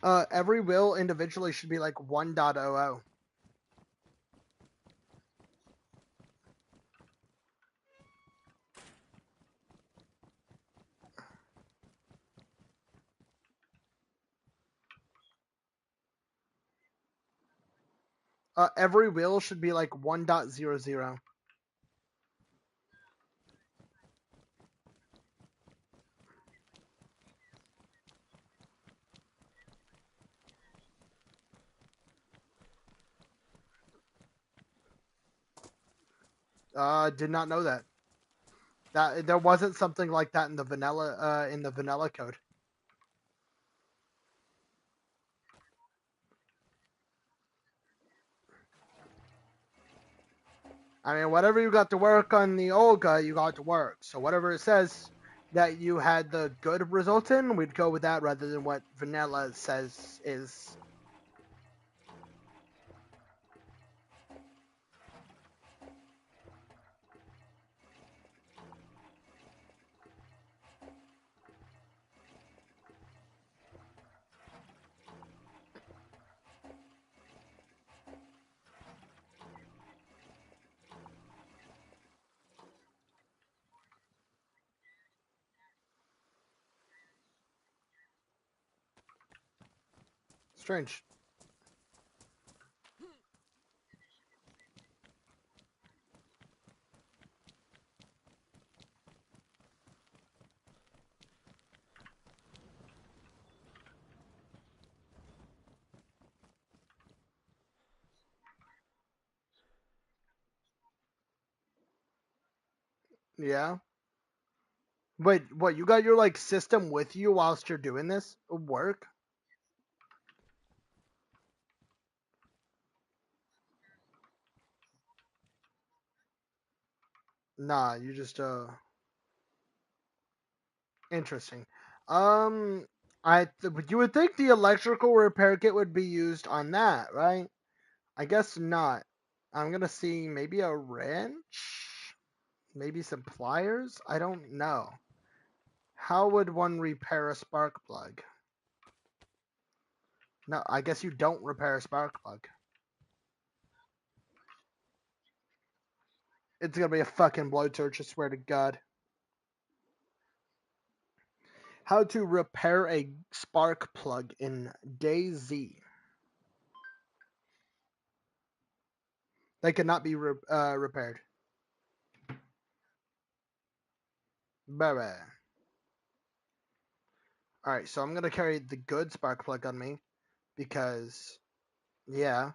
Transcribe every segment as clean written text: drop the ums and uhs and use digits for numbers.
Every wheel individually should be like 1.00. Every wheel should be like 1.00. Did not know that. That there wasn't something like that in the vanilla code. I mean, whatever you got to work on the Olga, you got to work. So whatever it says that you had the good result in, we'd go with that rather than what vanilla says is. Strange. Yeah. Wait, what? You got your like system with you whilst you're doing this work? Nah, you just interesting. Um, you would think the electrical repair kit would be used on that, right? I guess not. I'm gonna see maybe a wrench, maybe some pliers. I don't know. How would one repair a spark plug? No, I guess you don't repair a spark plug. It's gonna be a fucking blowtorch, I swear to God. How to repair a spark plug in Dayz. They cannot be repaired. Baby. Alright, so I'm gonna carry the good spark plug on me because, yeah.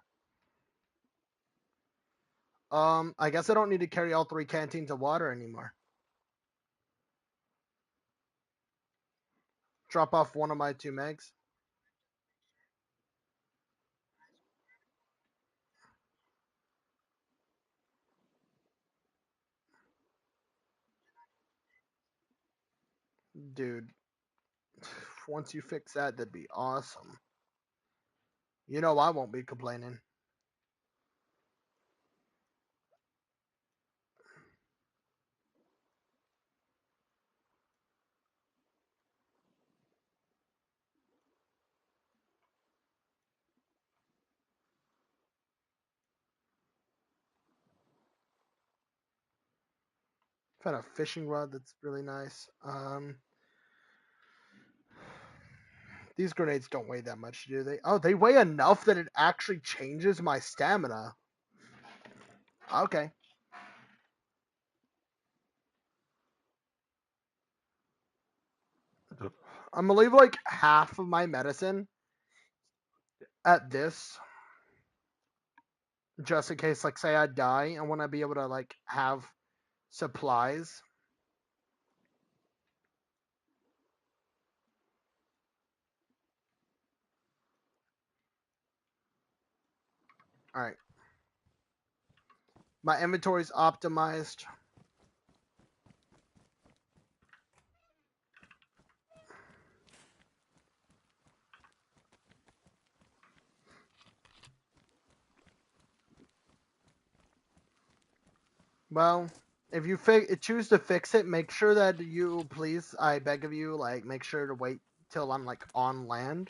I guess I don't need to carry all 3 canteens of water anymore. Drop off one of my 2 megs. Dude, once you fix that, that'd be awesome. You know I won't be complaining. Found a fishing rod that's really nice. These grenades don't weigh that much, do they? Oh, they weigh enough that it actually changes my stamina. Okay. I'm gonna leave like half of my medicine at this, just in case, like, say I die, I want to be able to like have supplies. All right. My inventory's optimized. Well, if you choose to fix it, make sure that you please, I beg of you, like make sure to wait till I'm like on land,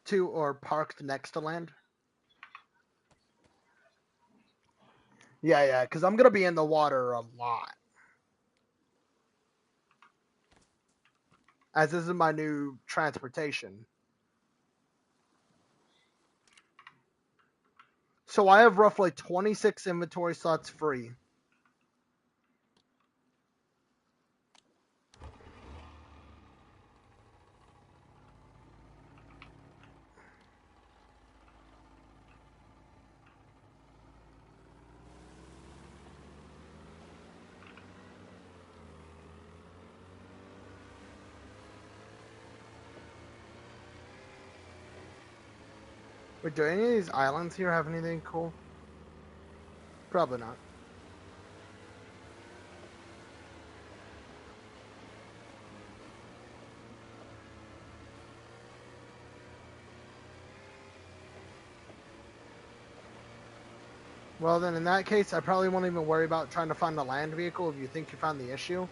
to or parked next to land? Yeah, because I'm gonna be in the water a lot. As this is my new transportation. So I have roughly 26 inventory slots free. Wait, do any of these islands here have anything cool? Probably not. Well, then in that case, I probably won't even worry about trying to find a land vehicle if you think you found the issue.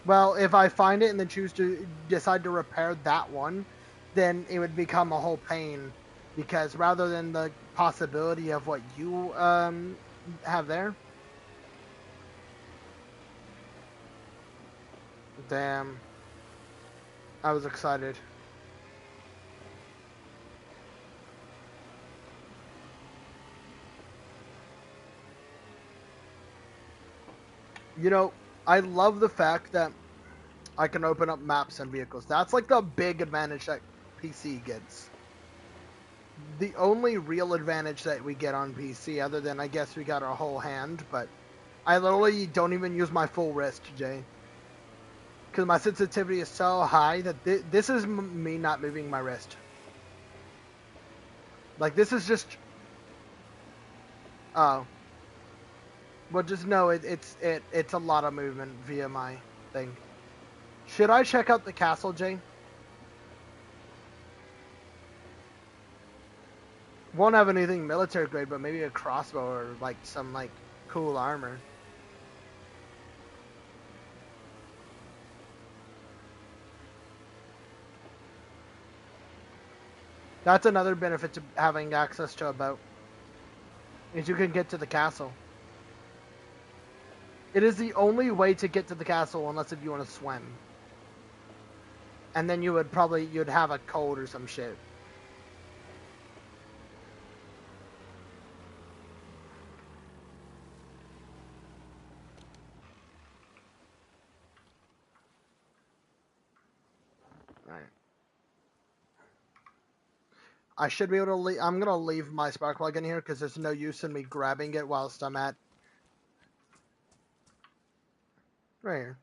Well, if I find it and then choose to decide to repair that one, then it would become a whole pain. Because rather than the possibility of what you have there. Damn. I was excited. You know, I love the fact that I can open up maps and vehicles. That's like the big advantage that PC gets. The only real advantage that we get on PC, other than I guess we got our whole hand, but I literally don't even use my full wrist, Jay. Because my sensitivity is so high that this is me not moving my wrist. Like, this is just... Oh. Well, just know it's a lot of movement via my thing. Should I check out the castle, Jay? Won't have anything military grade, but maybe a crossbow or like some like cool armor. That's another benefit to having access to a boat. Is you can get to the castle. It is the only way to get to the castle unless if you want to swim. And then you'd have a cold or some shit. Alright. I should be able to leave. I'm going to leave my spark plug in here because there's no use in me grabbing it whilst I'm at... Right here.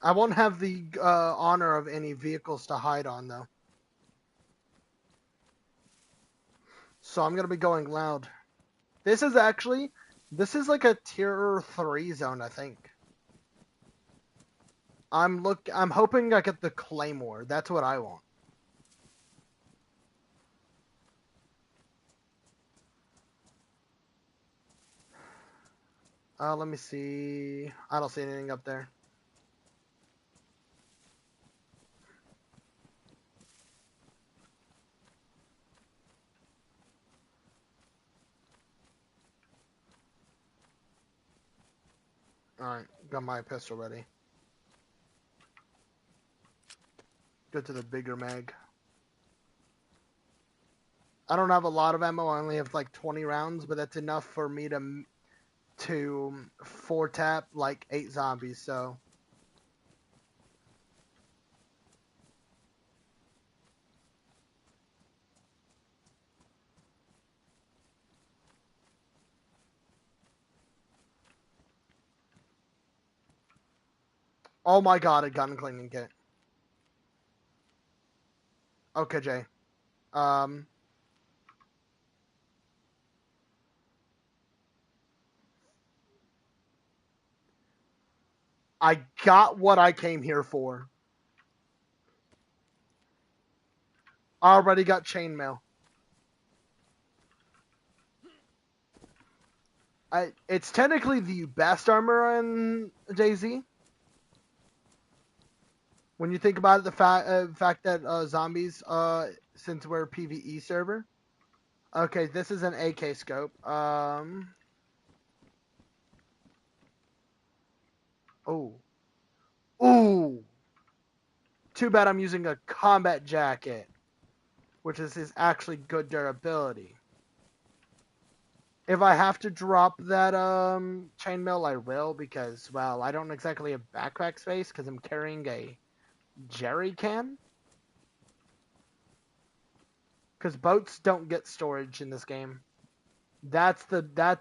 I won't have the honor of any vehicles to hide on, though. So I'm going to be going loud. This is like a tier 3 zone, I think. I'm hoping I get the Claymore. That's what I want. Let me see. I don't see anything up there. Alright, got my pistol ready. Go to the bigger mag. I don't have a lot of ammo. I only have like 20 rounds, but that's enough for me to 4-tap like 8 zombies, so... Oh my god, a gun cleaning kit. Okay, Jay. I got what I came here for. I already got chainmail. It's technically the best armor in Dayz. When you think about it, the fact that zombies, since we're a PvE server. Okay, this is an AK scope. Oh. Ooh. Too bad I'm using a combat jacket, which is actually good durability. If I have to drop that chainmail, I will, because, well, I don't exactly have backpack space because I'm carrying a jerry can. Because boats don't get storage in this game. That's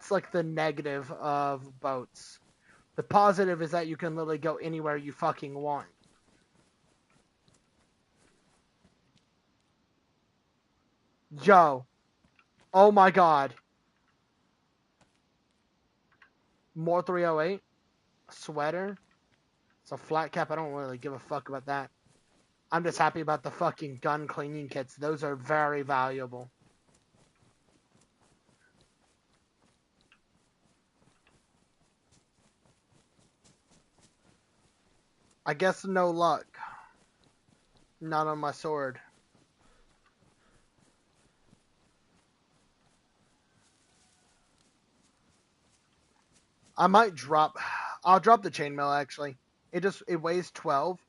like the negative of boats. The positive is that you can literally go anywhere you fucking want. Yo. Oh my god. More 308. Sweater. It's a flat cap. I don't really give a fuck about that. I'm just happy about the fucking gun cleaning kits. Those are very valuable. I guess no luck. Not on my sword. I might drop. I'll drop the chainmail actually. It weighs 12.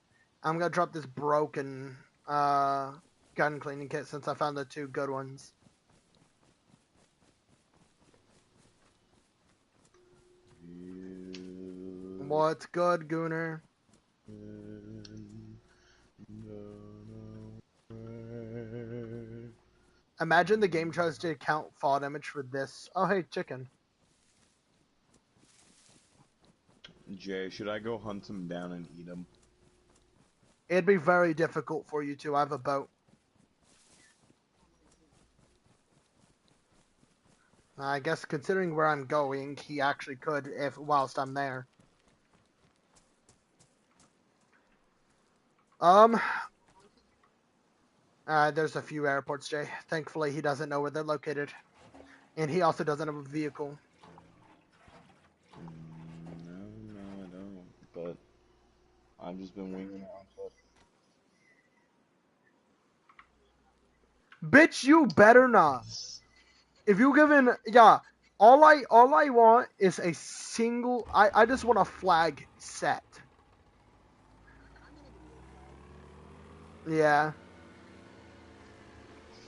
I'm gonna drop this broken gun cleaning kit since I found the two good ones. What's good, Gooner? Imagine the game tries to count fall damage for this. Oh, hey, chicken. Jay, should I go hunt him down and eat him? It'd be very difficult for you to. I have a boat. I guess considering where I'm going, he actually could if whilst I'm there. There's a few airports, Jay. Thankfully, he doesn't know where they're located. And he also doesn't have a vehicle. No, I don't. But I've just been winging around. Bitch, you better not. If you given, yeah, all I want is a single. I just want a flag set. Yeah.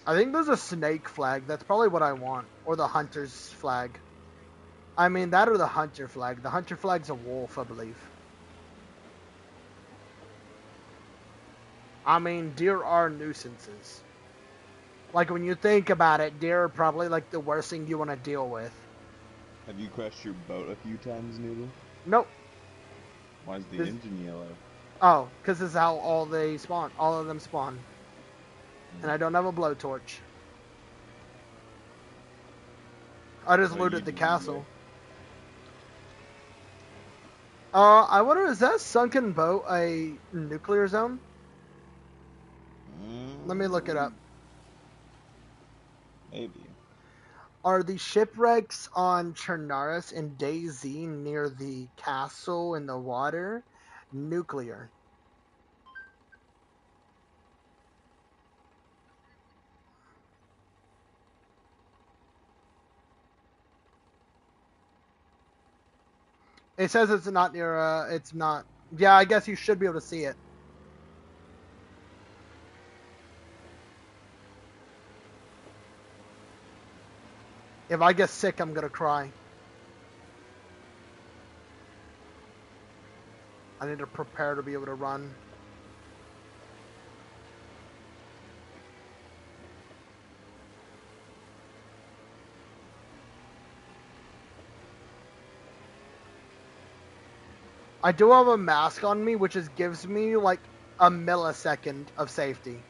I think there's a snake flag. That's probably what I want. Or the hunter's flag. I mean, that or the hunter flag. The hunter flag's a wolf, I believe. I mean, deer are nuisances. Like, when you think about it, deer are probably, like, the worst thing you want to deal with. Have you crashed your boat a few times, Noodle? Nope. Why is the engine yellow? Oh, because this is how all of them spawn. And I don't have a blowtorch. I just looted the castle. I wonder, is that sunken boat a nuclear zone? Let me look it up. Maybe. Are the shipwrecks on Chernaris and Dayz near the castle in the water nuclear? It says it's not near, it's not. Yeah, I guess you should be able to see it. If I get sick, I'm gonna cry. I need to prepare to be able to run. I do have a mask on me, which gives me like a millisecond of safety.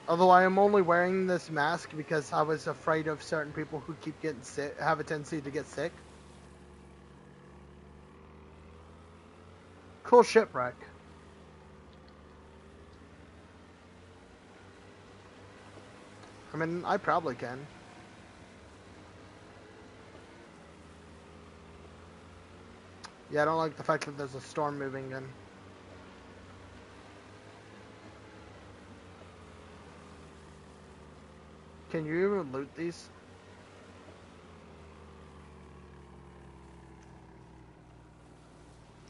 Although I am only wearing this mask because I was afraid of certain people who keep getting sick, have a tendency to get sick. Cool shipwreck. I mean, I probably can. Yeah, I don't like the fact that there's a storm moving in. Can you even loot these?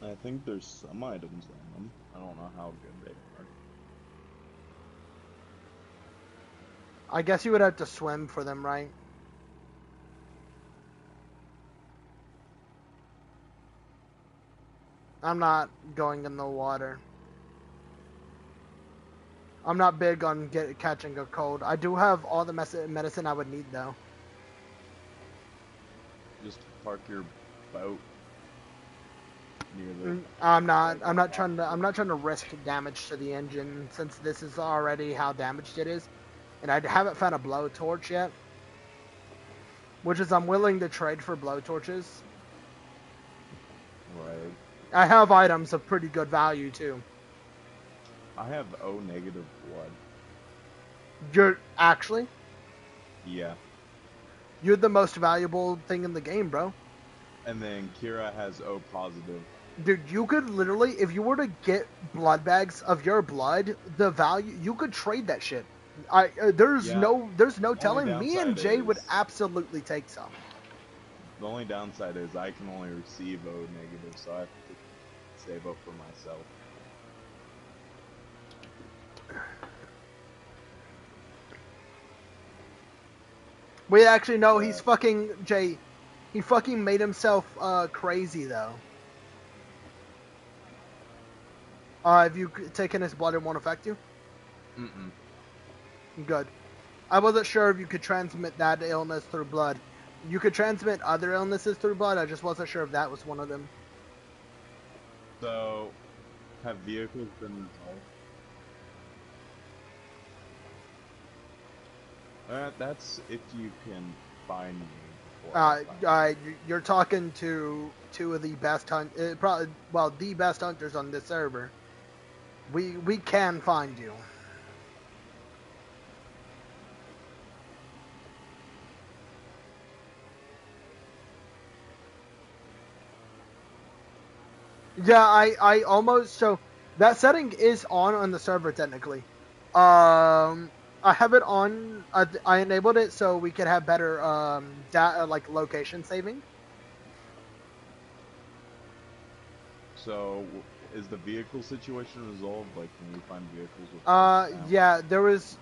I think there's some items on them. I don't know how good they are. I guess you would have to swim for them, right? I'm not going in the water. I'm not big on catching a cold. I do have all the medicine I would need, though. Just park your boat near the I'm not. like I'm on not top trying to. of I'm it. not trying to risk damage to the engine since this is already how damaged it is, and I haven't found a blowtorch yet. Which is I'm willing to trade for blowtorches. Right. I have items of pretty good value too. I have O negative blood. You're actually Yeah. you're the most valuable thing in the game, bro. And then Kira has O positive. Dude, you could literally, if you were to get blood bags of your blood, the value you could trade that shit. Yeah. There's no The only telling. Me and downside Jay would is absolutely take some. I can only receive O negative, so I have to save up for myself. We actually know he's But fucking Jay. He fucking made himself crazy though. Have you taken his blood, it won't affect you? mm-mm. Good. I wasn't sure if you could transmit that illness through blood. You could transmit other illnesses through blood. I just wasn't sure if that was one of them. So have vehicles been resolved? That's if you can find me before I find you. You're talking to two of the best the best hunters on this server. We can find you. Yeah, I almost so that setting is on the server technically. I have it on. I enabled it so we could have better data, like location saving. So is the vehicle situation resolved? Like, can we find vehicles with parts now? Yeah, there was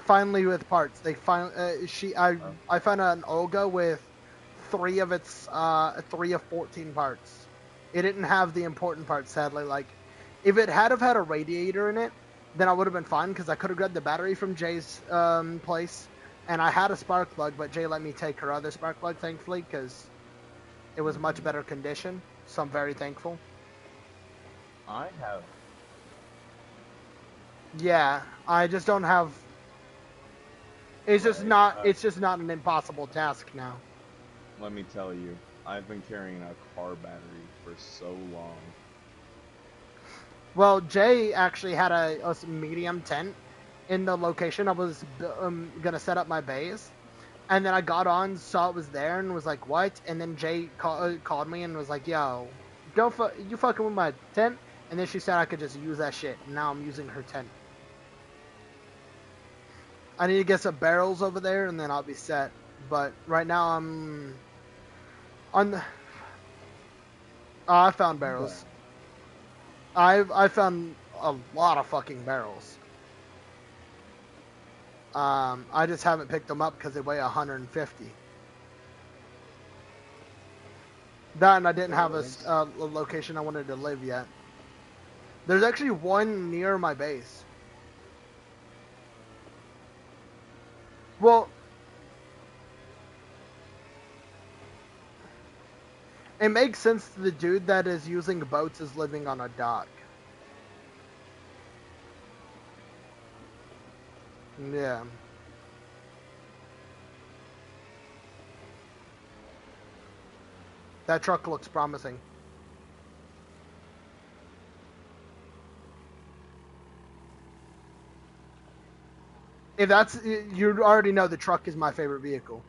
finally with parts. They Oh, I found an Olga with three of 14 parts. It didn't have the important parts, sadly. Like, if it had have had a radiator in it, then I would have been fine because I could have grabbed the battery from Jay's place, and I had a spark plug, but Jay let me take her other spark plug, thankfully, because it was much mm-hmm. better condition. So I'm very thankful. I have. Yeah, I just don't have. It's just Right. not. It's just not an impossible task now. Let me tell you, I've been carrying a car battery for so long. Well, Jay actually had a medium tent in the location I was gonna set up my base, and then I got on, saw it was there, and was like, "What?" And then Jay called me and was like, "Yo, you fucking with my tent?" And then she said I could just use that shit. And now I'm using her tent. I need to get some barrels over there, and then I'll be set. But right now I'm on the. Oh, I found But barrels. I found a lot of fucking barrels. I just haven't picked them up because they weigh 150. That and I didn't have barrels. a location I wanted to live yet. There's actually one near my base. Well, it makes sense the dude that is using boats is living on a dock. Yeah. That truck looks promising. If that's, you already know the truck is my favorite vehicle.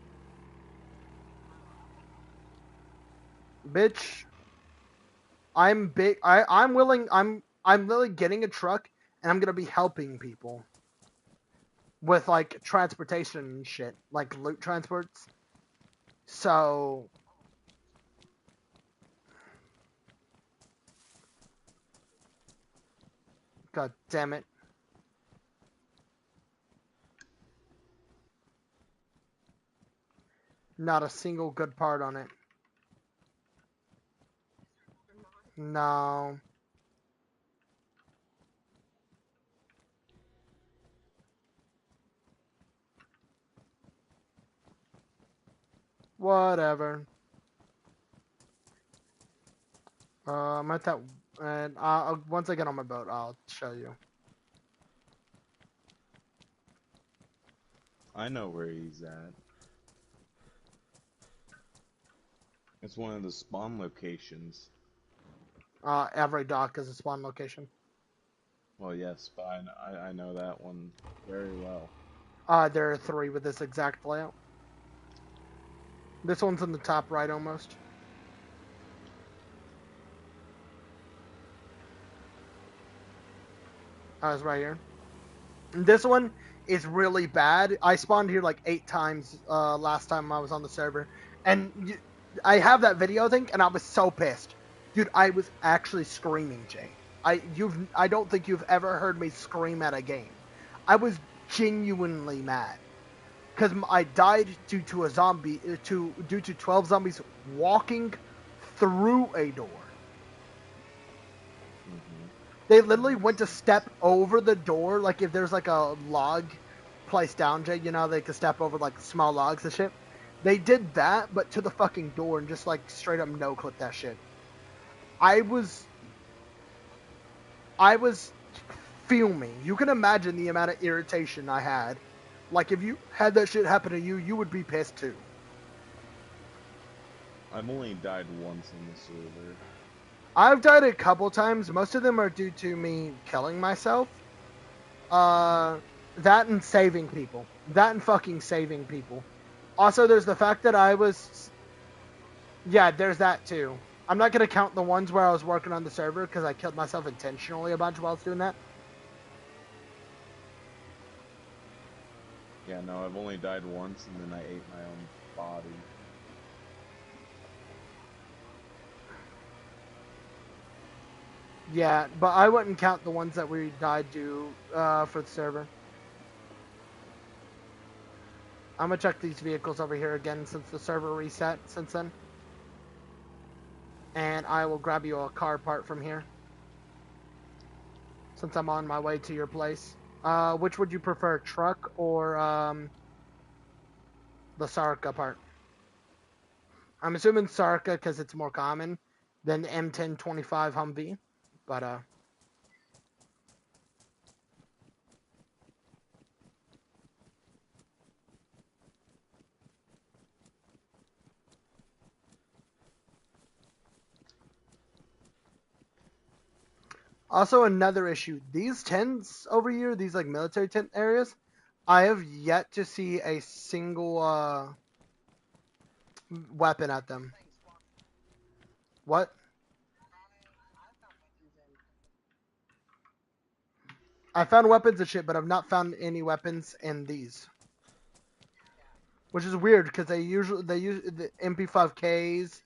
Bitch. I'm big. I'm willing. I'm literally getting a truck, and I'm gonna be helping people with like transportation and shit, like loot transports. So, god damn it, not a single good part on it. No. Whatever. I'm at that, and once I get on my boat, I'll show you. I know where he's at. It's one of the spawn locations. Every dock is a spawn location. Well, yes, but I know that one very well. There are 3 with this exact layout. This one's in the top right almost. It's right here. And this one is really bad. I spawned here like 8 times last time I was on the server, and I have that video thing, and I was so pissed, dude. I was actually screaming, Jay. I don't think you've ever heard me scream at a game. I was genuinely mad because I died due to a zombie due to 12 zombies walking through a door. Mm-hmm. They literally went to step over the door, like if there's like a log placed down, Jay, you know, they could step over like small logs and shit. They did that, but to the fucking door and just like straight up no clip that shit. I was fuming. You can imagine the amount of irritation I had. Like if you had that shit happen to you, you would be pissed too. I've only died once in the server. I've died a couple times. Most of them are due to me killing myself. That and saving people. That and fucking saving people. Also, there's the fact that I was... Yeah, there's that too. I'm not going to count the ones where I was working on the server because I killed myself intentionally a bunch while I was doing that. Yeah, no, I've only died once, and then I ate my own body. Yeah, but I wouldn't count the ones that we died to for the server. I'm going to check these vehicles over here again since the server reset since then. And I will grab you a car part from here. Since I'm on my way to your place. Which would you prefer, truck or the Sarka part? I'm assuming Sarka because it's more common than the M1025 Humvee. But, also another issue. These tents over here, these like military tent areas, I have yet to see a single weapon at them. What? I found weapons and shit, but I've not found any weapons in these. Which is weird because they use the MP5Ks.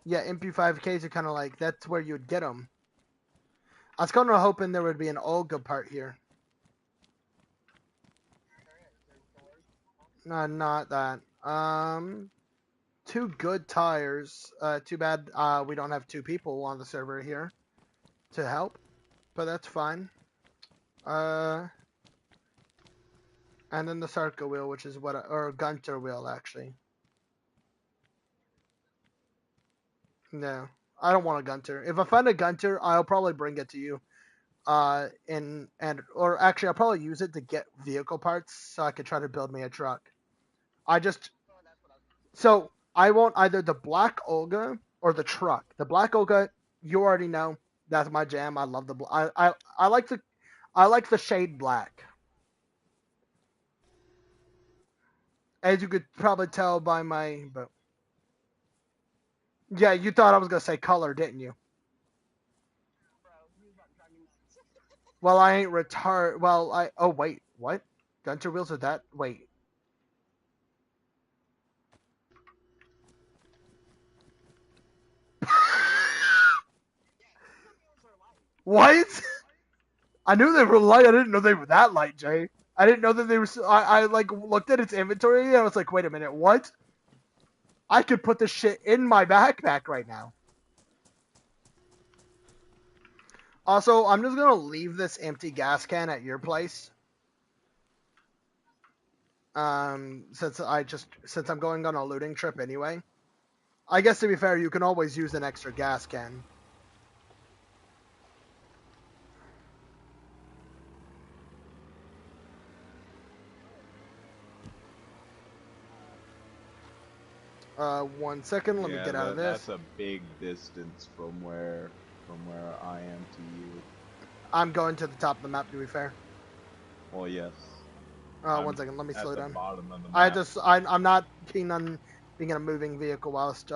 Yeah, MP5Ks are kind of like that's where you would get them. I was kind of hoping there would be an Olga part here. No, not that. 2 good tires. Too bad we don't have 2 people on the server here to help, but that's fine. And then the Sarka wheel, which is what, or Gunter wheel actually. No, I don't want a Gunter. If I find a Gunter, I'll probably bring it to you. Or actually, I'll probably use it to get vehicle parts so I could try to build me a truck. So I want either the black Olga or the truck. The black Olga, you already know, that's my jam. I love the I like the shade black. As you could probably tell by my boat. Yeah, you thought I was gonna say color, didn't you? Well, I ain't retard. Well, I. Oh wait, what? Gunter wheels with that? Wait. What? I knew they were light. I didn't know they were that light, Jay. I didn't know that they were. I like looked at its inventory and I was like, wait a minute, what? I could put this shit in my backpack right now. Also, I'm just gonna leave this empty gas can at your place. Since I'm going on a looting trip anyway. I guess to be fair, you can always use an extra gas can. One second, let me Yeah, get out of that's this. a big distance from where I am to you. I'm going to the top of the map to be fair. Well, yes. One I'm second, let me at slow the down. bottom of the map. I'm not keen on being in a moving vehicle whilst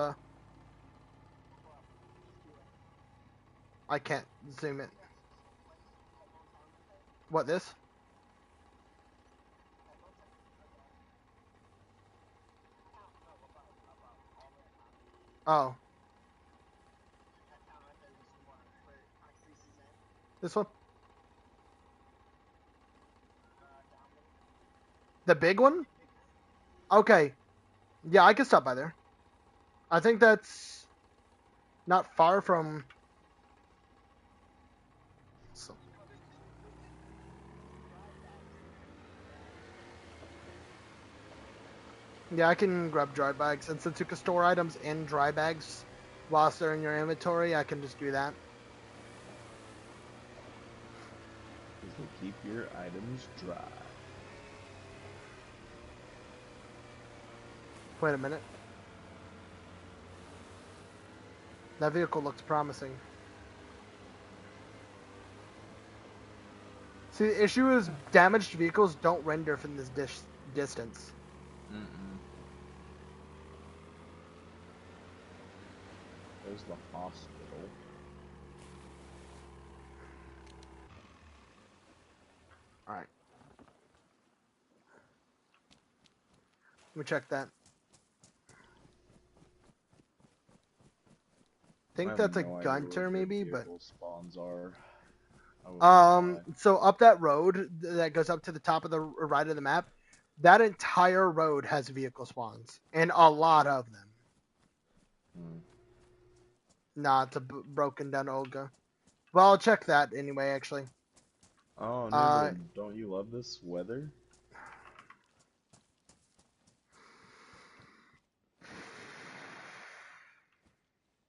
I can't zoom it. What this? Oh, this one? The big one? Okay. Yeah, I can stop by there. I think that's not far from. So, yeah, I can grab dry bags. And since you can store items in dry bags whilst they're in your inventory, I can just do that. Because they keep your items dry. Wait a minute. That vehicle looks promising. See, the issue is damaged vehicles don't render from this distance. Mm-mm. There's the hospital. Alright. Let me check that. I Think have that's a no idea where Gunter good maybe, but vehicle spawns are. I wouldn't lie. so up that road that goes up to the top of the right of the map, that entire road has vehicle spawns and a lot of them. Hmm. Nah, it's a broken down Olga. Well, I'll check that anyway. Actually, Oh, uh, Noodle, don't you love this weather?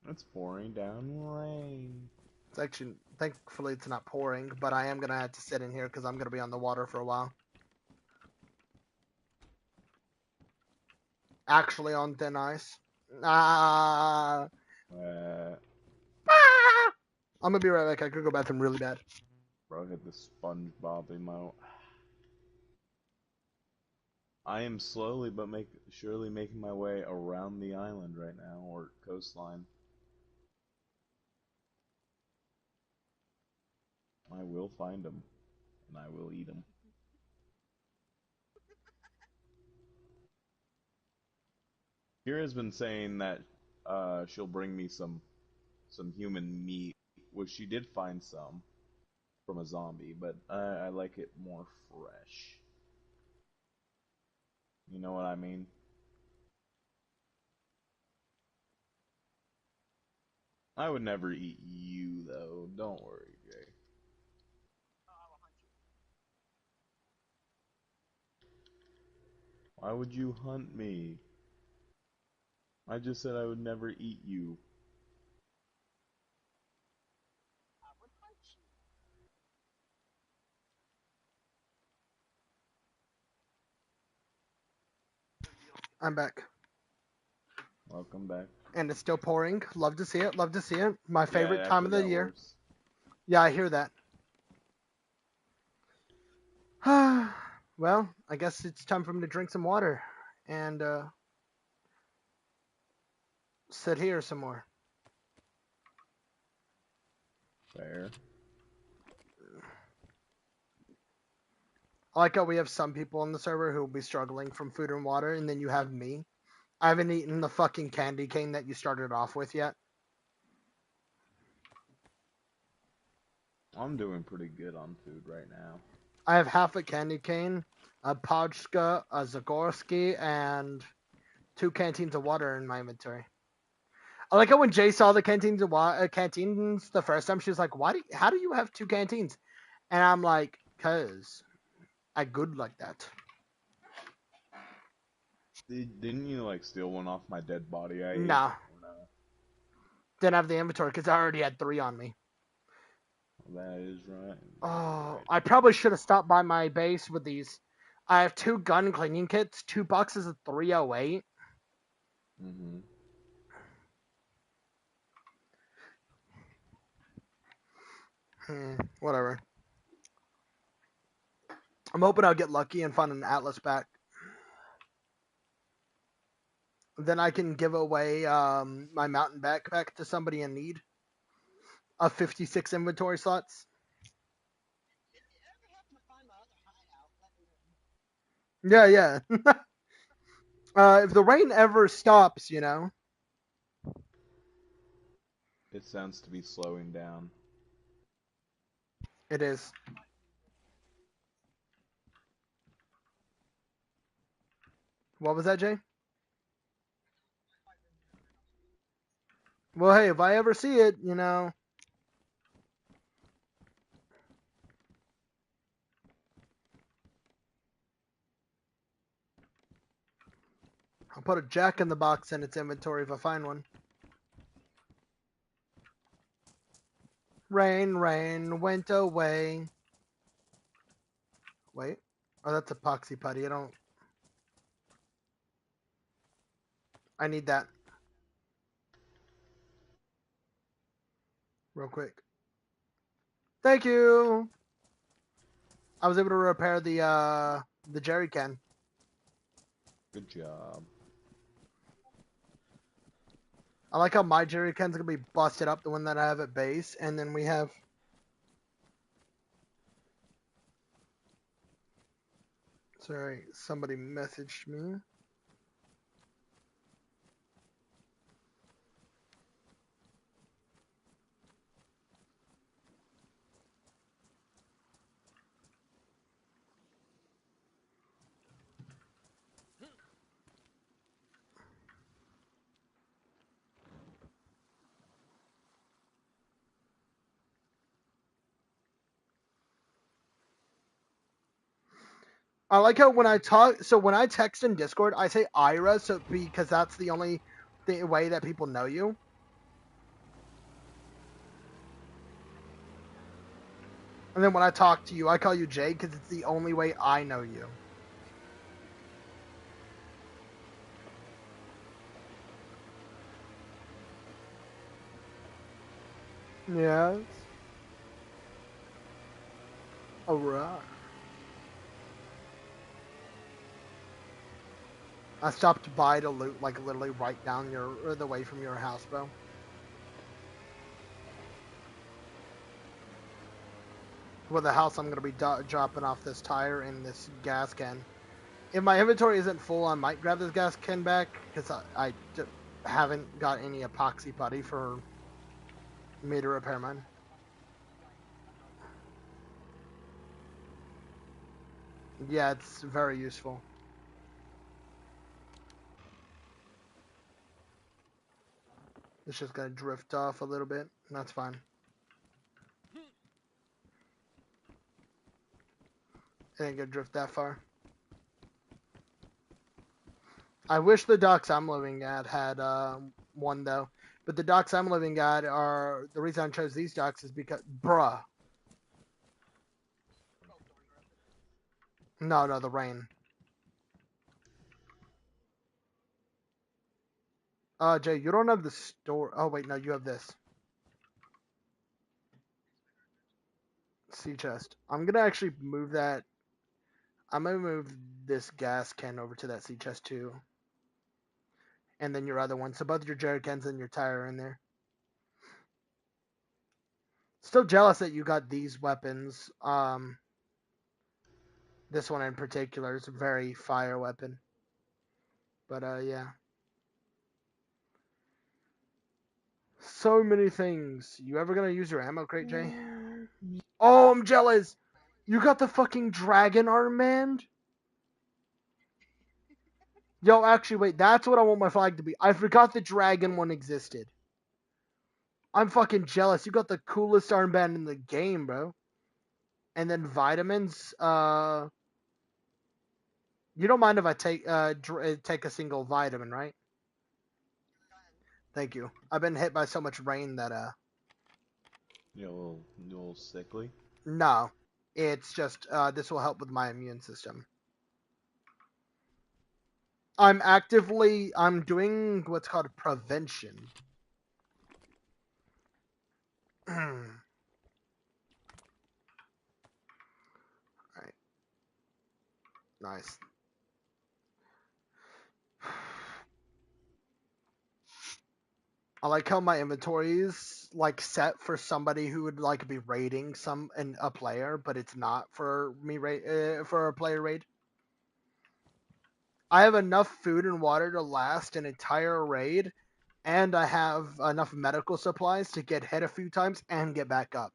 It's pouring down rain. it's actually thankfully it's not pouring, but I am gonna have to sit in here because I'm gonna be on the water for a while. Actually, on thin ice. Ah. Uh, I'm gonna be right back. I could go bathroom really bad. bro, hit the SpongeBob emote. I am slowly but surely making my way around the island right now, or coastline. I will find them, and I will eat them. Kira's been saying that she'll bring me some human meat, which she did find some from a zombie, but I like it more fresh. You know what I mean? I would never eat you though. Don't worry, Jay. Why would you hunt me? I just said I would never eat you. I'm back. Welcome back. And it's still pouring. Love to see it. Love to see it. My Yeah, it favorite time actually of the got year. worse. Yeah, I hear that. Well, I guess it's time for me to drink some water. And Sit here some more. Fair. I like how we have some people on the server who will be struggling from food and water, and then you have me. I haven't eaten the fucking candy cane that you started off with yet. I'm doing pretty good on food right now. I have half a candy cane, a Pajka, a Zagorski, and 2 canteens of water in my inventory. I like how when Jay saw the canteens the first time, she was like, how do you have 2 canteens? And I'm like, cause I good like that. Didn't you like steal one off my dead body I ate? Nah, Or no? didn't have the inventory because I already had 3 on me. That is right. That is Oh, right. I probably should have stopped by my base with these. I have 2 gun cleaning kits, 2 boxes of 308. Mm-hmm. Whatever. I'm hoping I'll get lucky and find an Atlas back. Then I can give away my mountain backpack to somebody in need of 56 inventory slots. Yeah, yeah. If the rain ever stops, It sounds to be slowing down. it is. What was that, Jay? Well, hey, if I ever see it, I'll put a jack in the box in its inventory if I find one. Rain, rain, went away. Wait. Oh, that's epoxy putty. I need that real quick. Thank you. I was able to repair the jerry can. Good job. I like how my jerry can's gonna be busted up, the one that I have at base, and then we have. Sorry, somebody messaged me. I like how when I talk, so when I text in Discord, I say Ira, so because that's the only way that people know you. And then when I talk to you, I call you Jay because it's the only way I know you. Yes. Alright. I stopped by to loot, like literally right down the way from your house, bro. Well, the house I'm gonna be dropping off this tire and this gas can. If my inventory isn't full, I might grab this gas can back because I haven't got any epoxy putty for me to repair mine. Yeah, it's very useful. It's just gonna drift off a little bit. That's fine. It ain't gonna drift that far. I wish the docks I'm living at had one though, but the docks I'm living at are the reason I chose these docks is because, bruh. No, the rain. Jay, you don't have the store. Oh wait, no, you have this sea chest. I'm gonna actually move that. I'm gonna move this gas can over to that sea chest too. and then your other one. So both your jerry cans and your tire are in there. Still jealous that you got these weapons. This one in particular is a very fire weapon. But yeah. So many things. You ever gonna use your ammo crate, Jay? Oh, I'm jealous. You got the fucking dragon armband? Yo, actually, wait. That's what I want my flag to be. I forgot the dragon one existed. I'm fucking jealous. You got the coolest armband in the game, bro. And then vitamins. You don't mind if I take a single vitamin, right? Thank you. I've been hit by so much rain that You're a little sickly. no. It's just this will help with my immune system. I'm doing what's called prevention. Alright. Nice. I like how my inventory is like set for somebody who would like be raiding a player, but it's not for me for a player raid. I have enough food and water to last an entire raid, and I have enough medical supplies to get hit a few times and get back up.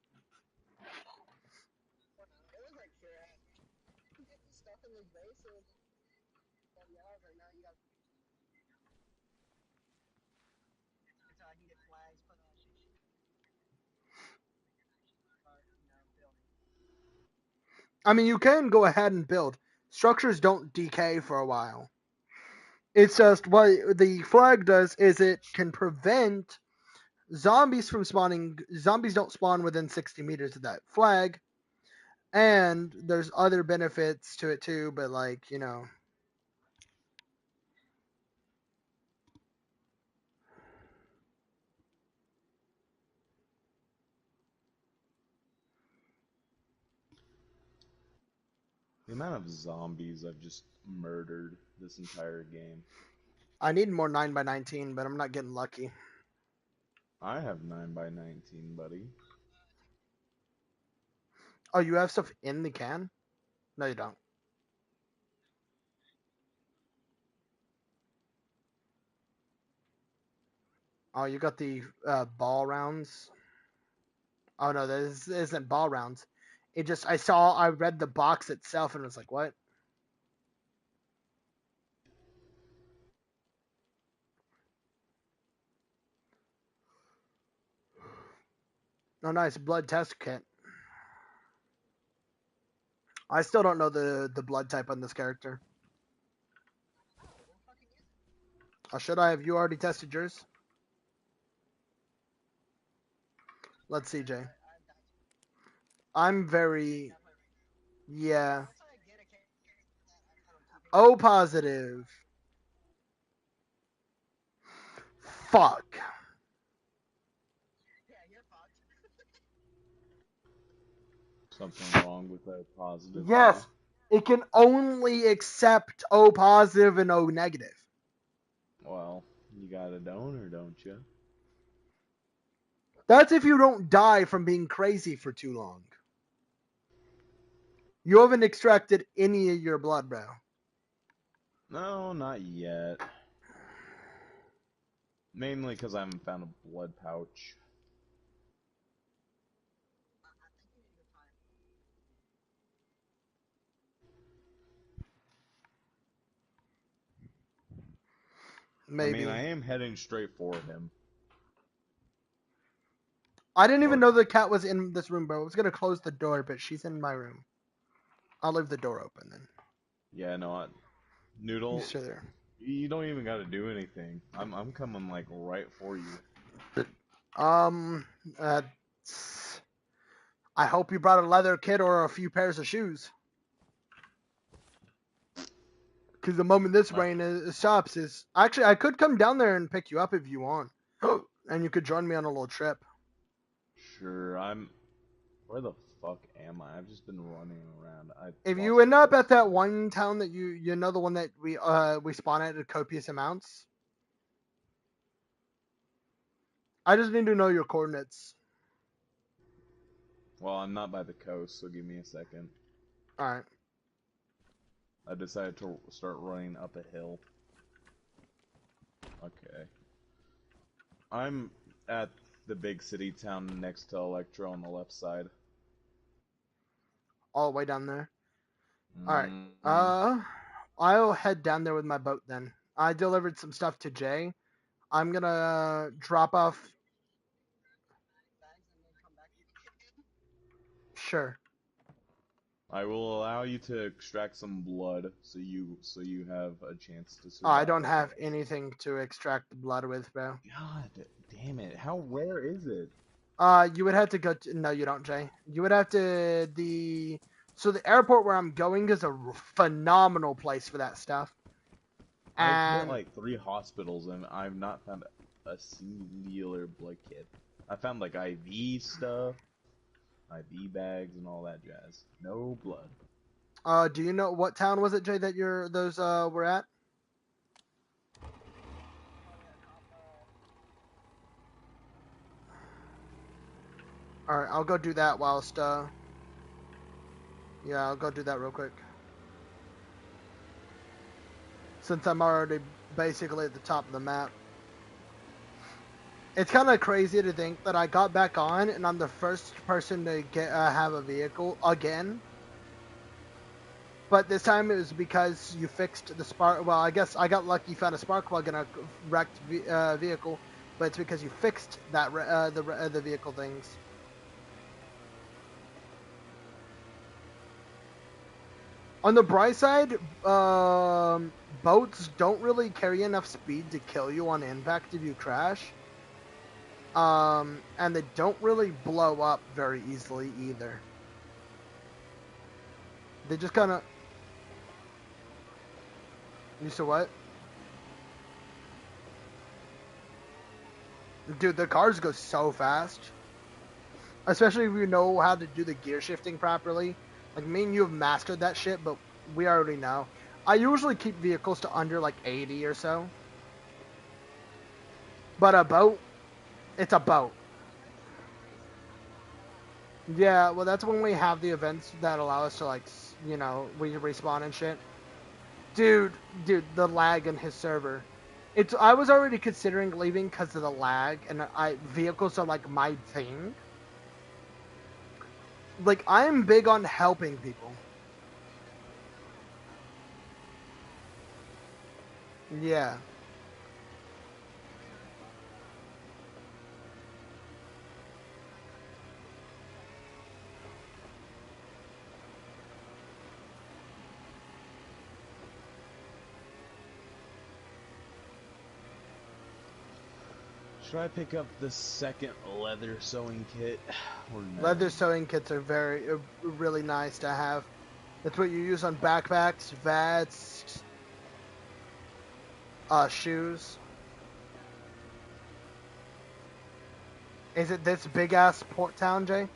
I mean, you can go ahead and build. Structures don't decay for a while. It's just what the flag does is it can prevent zombies from spawning. Zombies don't spawn within 60 meters of that flag, and there's other benefits to it too. But like The amount of zombies I've just murdered this entire game. I need more 9x19, but I'm not getting lucky. I have 9x19, buddy. Oh, you have stuff in the can? No, you don't. Oh, you got the ball rounds. Oh no, this isn't ball rounds. I read the box itself and was like, what? Oh, nice blood test kit. I still don't know the blood type on this character. Oh, should I have you already tested yours? Let's see, Jay. I'm very yeah. O positive. Fuck. Something wrong with that positive, huh? Yes, it can only accept O positive and O negative. Well, you got a donor, don't you? That's if you don't die from being crazy for too long. You haven't extracted any of your blood, bro. No, not yet. Mainly because I haven't found a blood pouch. I mean, Maybe. I am heading straight for him. I didn't even Or, know the cat was in this room, bro. I was gonna close the door, but she's in my room. I'll leave the door open then. yeah, no, You Noodle, stay there. you don't even got to do anything. I'm coming like right for you. Um, uh, I hope you brought a leather kit or a few pairs of shoes. Because the moment this Uh, rain stops, is actually I could come down there and pick you up if you want, and you could join me on a little trip. sure, Where the fuck am I? I've just been running around. I If lost you end up track. at that one town that you know the one that we spawn at copious amounts, I just need to know your coordinates. Well, I'm not by the coast, so give me a second. All right. I decided to start running up a hill. Okay. I'm at the big city town next to Electro on the left side. All the way down there. All right. Mm, I'll head down there with my boat then. I delivered some stuff to Jay. I'm gonna drop off. Sure. I will allow you to extract some blood, so you have a chance to I survive. don't Okay. have anything to extract the blood with, bro. God damn it! How rare is it? You would have to go to. No, you don't, Jay. You would have to the. So the airport where I'm going is a phenomenal place for that stuff. I've hit And like 3 hospitals and I've not found a singular blood kit. I found like IV stuff, IV bags, and all that jazz. No blood. do you know what town was it, Jay, that those were at? All right, I'll go do that whilst. Yeah, I'll go do that real quick. Since I'm already basically at the top of the map. It's kind of crazy to think that I got back on and I'm the first person to get have a vehicle again. But this time it was because you fixed the spark. Well, I guess I got lucky, found a spark plug in a wrecked vehicle, but it's because you fixed that the vehicle things. On the bright side, boats don't really carry enough speed to kill you on impact if you crash. And they don't really blow up very easily either. They just kind of. You said what? Dude, the cars go so fast. Especially if you know how to do the gear shifting properly. Like, me and you have mastered that shit, but we already know. I usually keep vehicles to under, like, 80 or so. But a boat, it's a boat. Yeah, well, that's when we have the events that allow us to, like, we respawn and shit. Dude, the lag in his server. I was already considering leaving because of the lag, and vehicles are, like, my thing. Like, I'm big on helping people. Yeah. Should I pick up the second leather sewing kit or no? Leather sewing kits are really nice to have. That's what you use on backpacks, vests, shoes. Is it this big ass port town, Jay?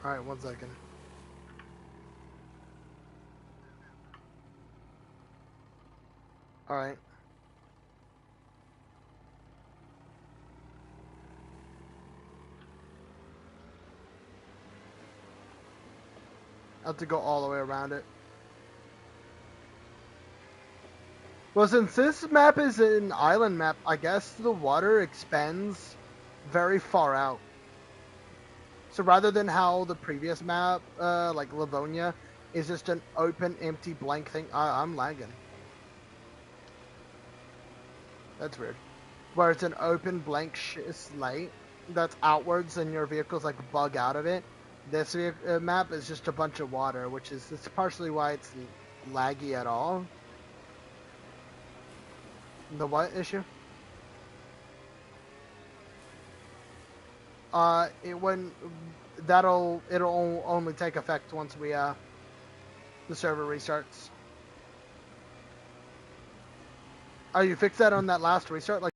All right, 1 second. All right. I have to go all the way around it. Well, since this map is an island map, I guess the water expands very far out. So rather than how the previous map, like Livonia, is just an open, empty, blank thing, I'm lagging. That's weird. Where it's an open, blank slate that's outwards and your vehicles like bug out of it. This map is just a bunch of water, which is partially why it's laggy at all. The what issue? When it'll only take effect once the server restarts. Oh, you fixed that on that last restart? Like,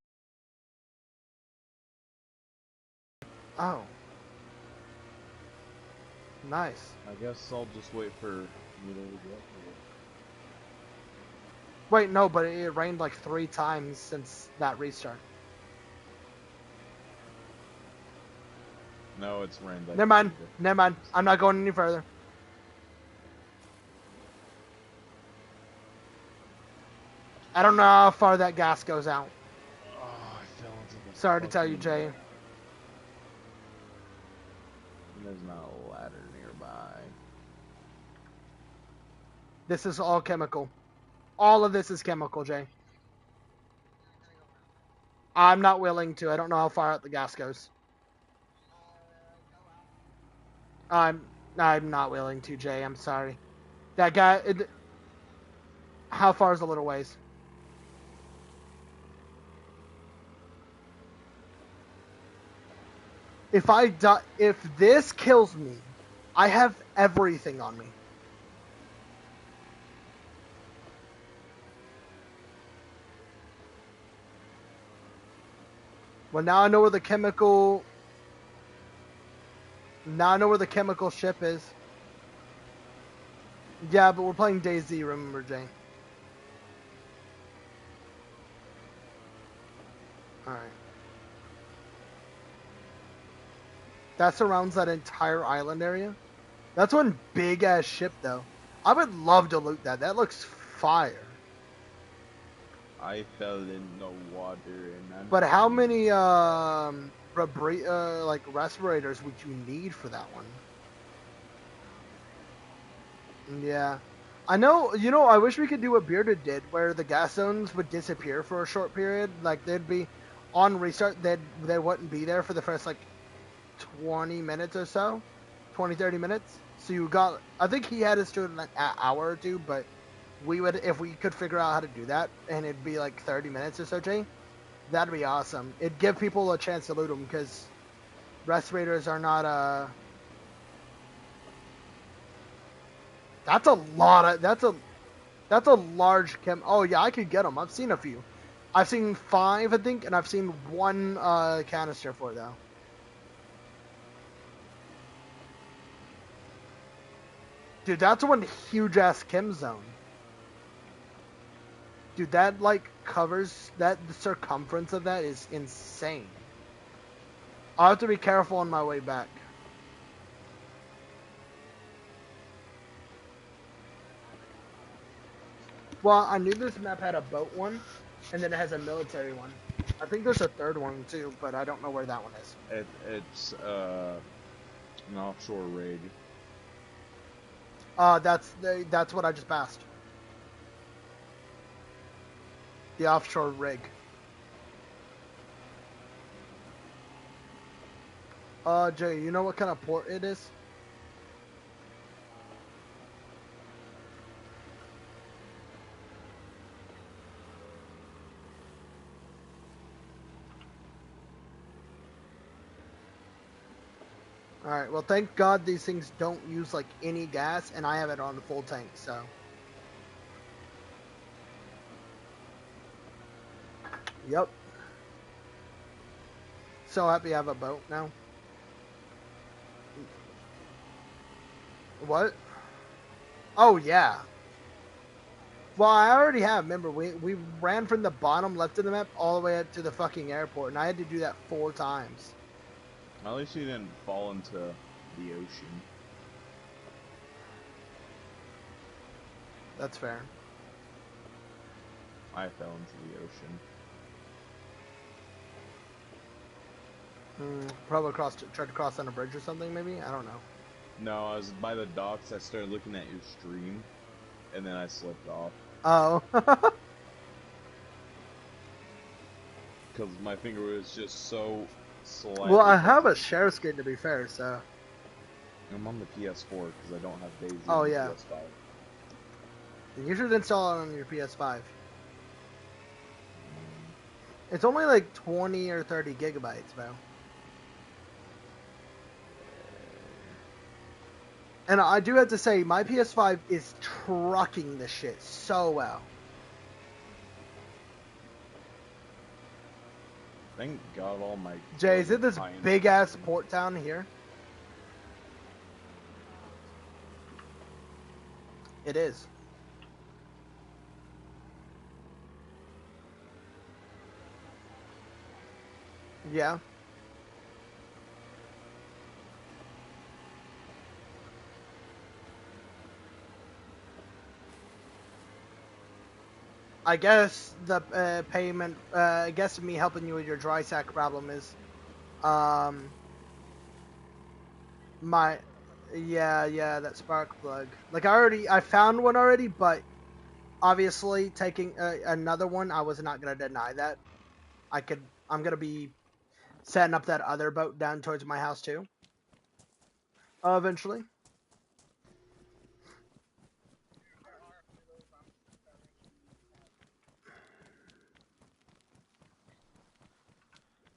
oh, nice. I guess I'll just wait for you to get here. Wait, no, but it rained like 3 times since that restart. No, it's rained like Never mind. 3 Never mind. times. I'm not going any further. I don't know how far that gas goes out. Oh, I fell into the Sorry to tell you, fucking. Jay. There's not a ladder nearby. This is all chemical. All of this is chemical, Jay. I'm not willing to. I don't know how far out the gas goes. I'm I'm not willing to, Jay. I'm sorry. That guy. How far is a little ways? If I die, if this kills me, I have everything on me. Well, now I know where the chemical. Now I know where the chemical ship is. Yeah, but we're playing Dayz, remember, Jay? Alright. That surrounds that entire island area. That's one big ass ship, though. I would love to loot that. That looks fire. I fell in the water and I'm. But how many like respirators would you need for that one? Yeah. I know, I wish we could do what Bearded did, where the gas zones would disappear for a short period. Like, they'd be on restart, they wouldn't be there for the first, like, 20 minutes or so. 20, 30 minutes. So you got, I think he had us do it in an hour or two, but we would, if we could figure out how to do that, and it'd be like 30 minutes or so, Jay, that'd be awesome. It'd give people a chance to loot them, because respirators are not, that's a lot of, that's a large chem. Oh yeah, I could get them. I've seen a few. I've seen 5, I think, and I've seen 1 canister for it, though. Dude, that's one huge ass chem zone. Dude, that like covers that. The circumference of that is insane. I'll have to be careful on my way back. Well, I knew this map had a boat one, and then it has a military one. I think there's a third one too, but I don't know where that one is. It's an offshore rig. That's what I just passed. The offshore rig. Jay, you know what kind of port it is? Alright, well thank God these things don't use like any gas, and I have it on the full tank, so. Yep. So happy I have a boat now. What? Oh yeah. Well, I already have. Remember, we ran from the bottom left of the map all the way up to the fucking airport, and I had to do that 4 times. At least you didn't fall into the ocean. That's fair. I fell into the ocean. Probably tried to cross on a bridge or something, maybe? I don't know. No, I was by the docks. I started looking at your stream, and then I slipped off. Oh. Because my finger was just so slightly. Well, I have a share screen to be fair, so. I'm on the PS4 because I don't have Dayz Oh, on the yeah. PS5. You should install it on your PS5. It's only like 20 or 30 gigabytes, bro. And I do have to say, my PS5 is trucking the shit so well. Thank God all my. Jay, is it this big ass port town here? It is. Yeah. I guess the payment. I guess me helping you with your dry sack problem is, um, my. Yeah, that spark plug. Like I found one already, but obviously taking another one, I was not gonna deny that. I'm gonna be setting up that other boat down towards my house too. Eventually,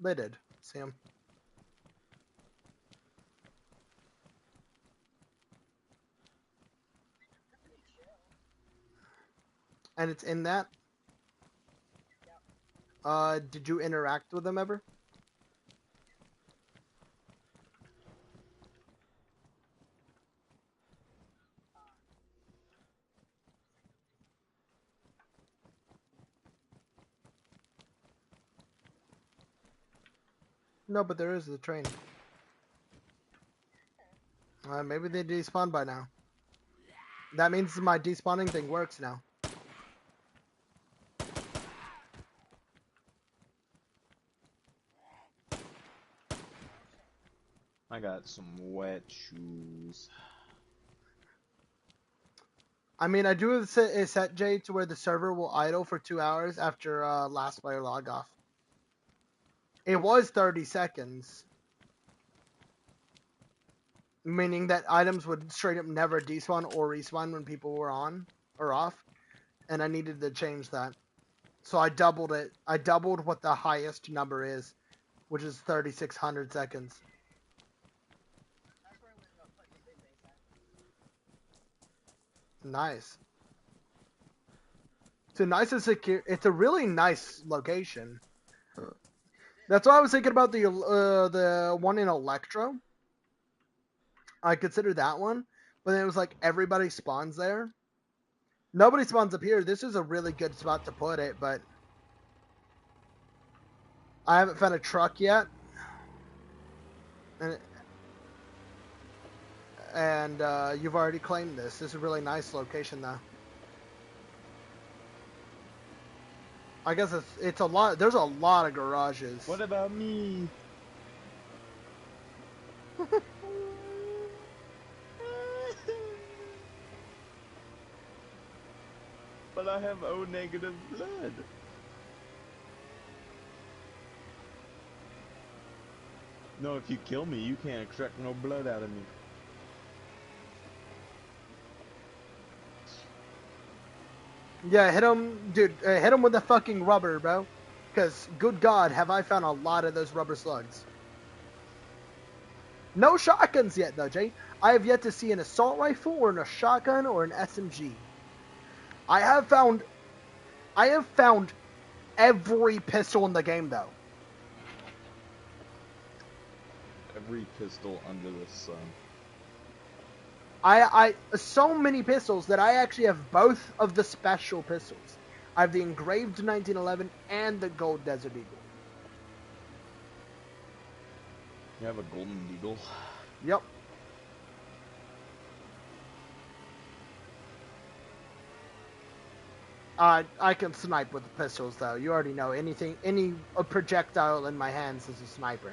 they did. See 'em. And it's in that. Did you interact with them ever? No, but there is the train. Maybe they despawned by now. That means my despawning thing works now. I got some wet shoes. I mean, I do have a set, Jay, to where the server will idle for 2 hours after last player log off. It was 30 seconds, meaning that items would straight up never despawn or respawn when people were on or off, and I needed to change that. So I doubled it. I doubled what the highest number is, which is 3,600 seconds. Nice. It's a nice and secure. It's a really nice location. That's why I was thinking about the one in Electro. I considered that one, but then it was like everybody spawns there. Nobody spawns up here. This is a really good spot to put it, but I haven't found a truck yet. And you've already claimed this. This is a really nice location, though. I guess it's a lot. There's a lot of garages. What about me? But I have O negative blood. No, if you kill me, you can't extract no blood out of me. Yeah, hit him, dude. Hit him with the fucking rubber, bro. Because, good God, have I found a lot of those rubber slugs. No shotguns yet, though, Jay. I have yet to see an assault rifle or a shotgun or an SMG. I have found every pistol in the game, though. Every pistol under the sun. I so many pistols that I actually have both of the special pistols. I have the engraved 1911 and the gold Desert Eagle. You have a golden eagle. Yep. I can snipe with the pistols, though. You already know any projectile in my hands is a sniper.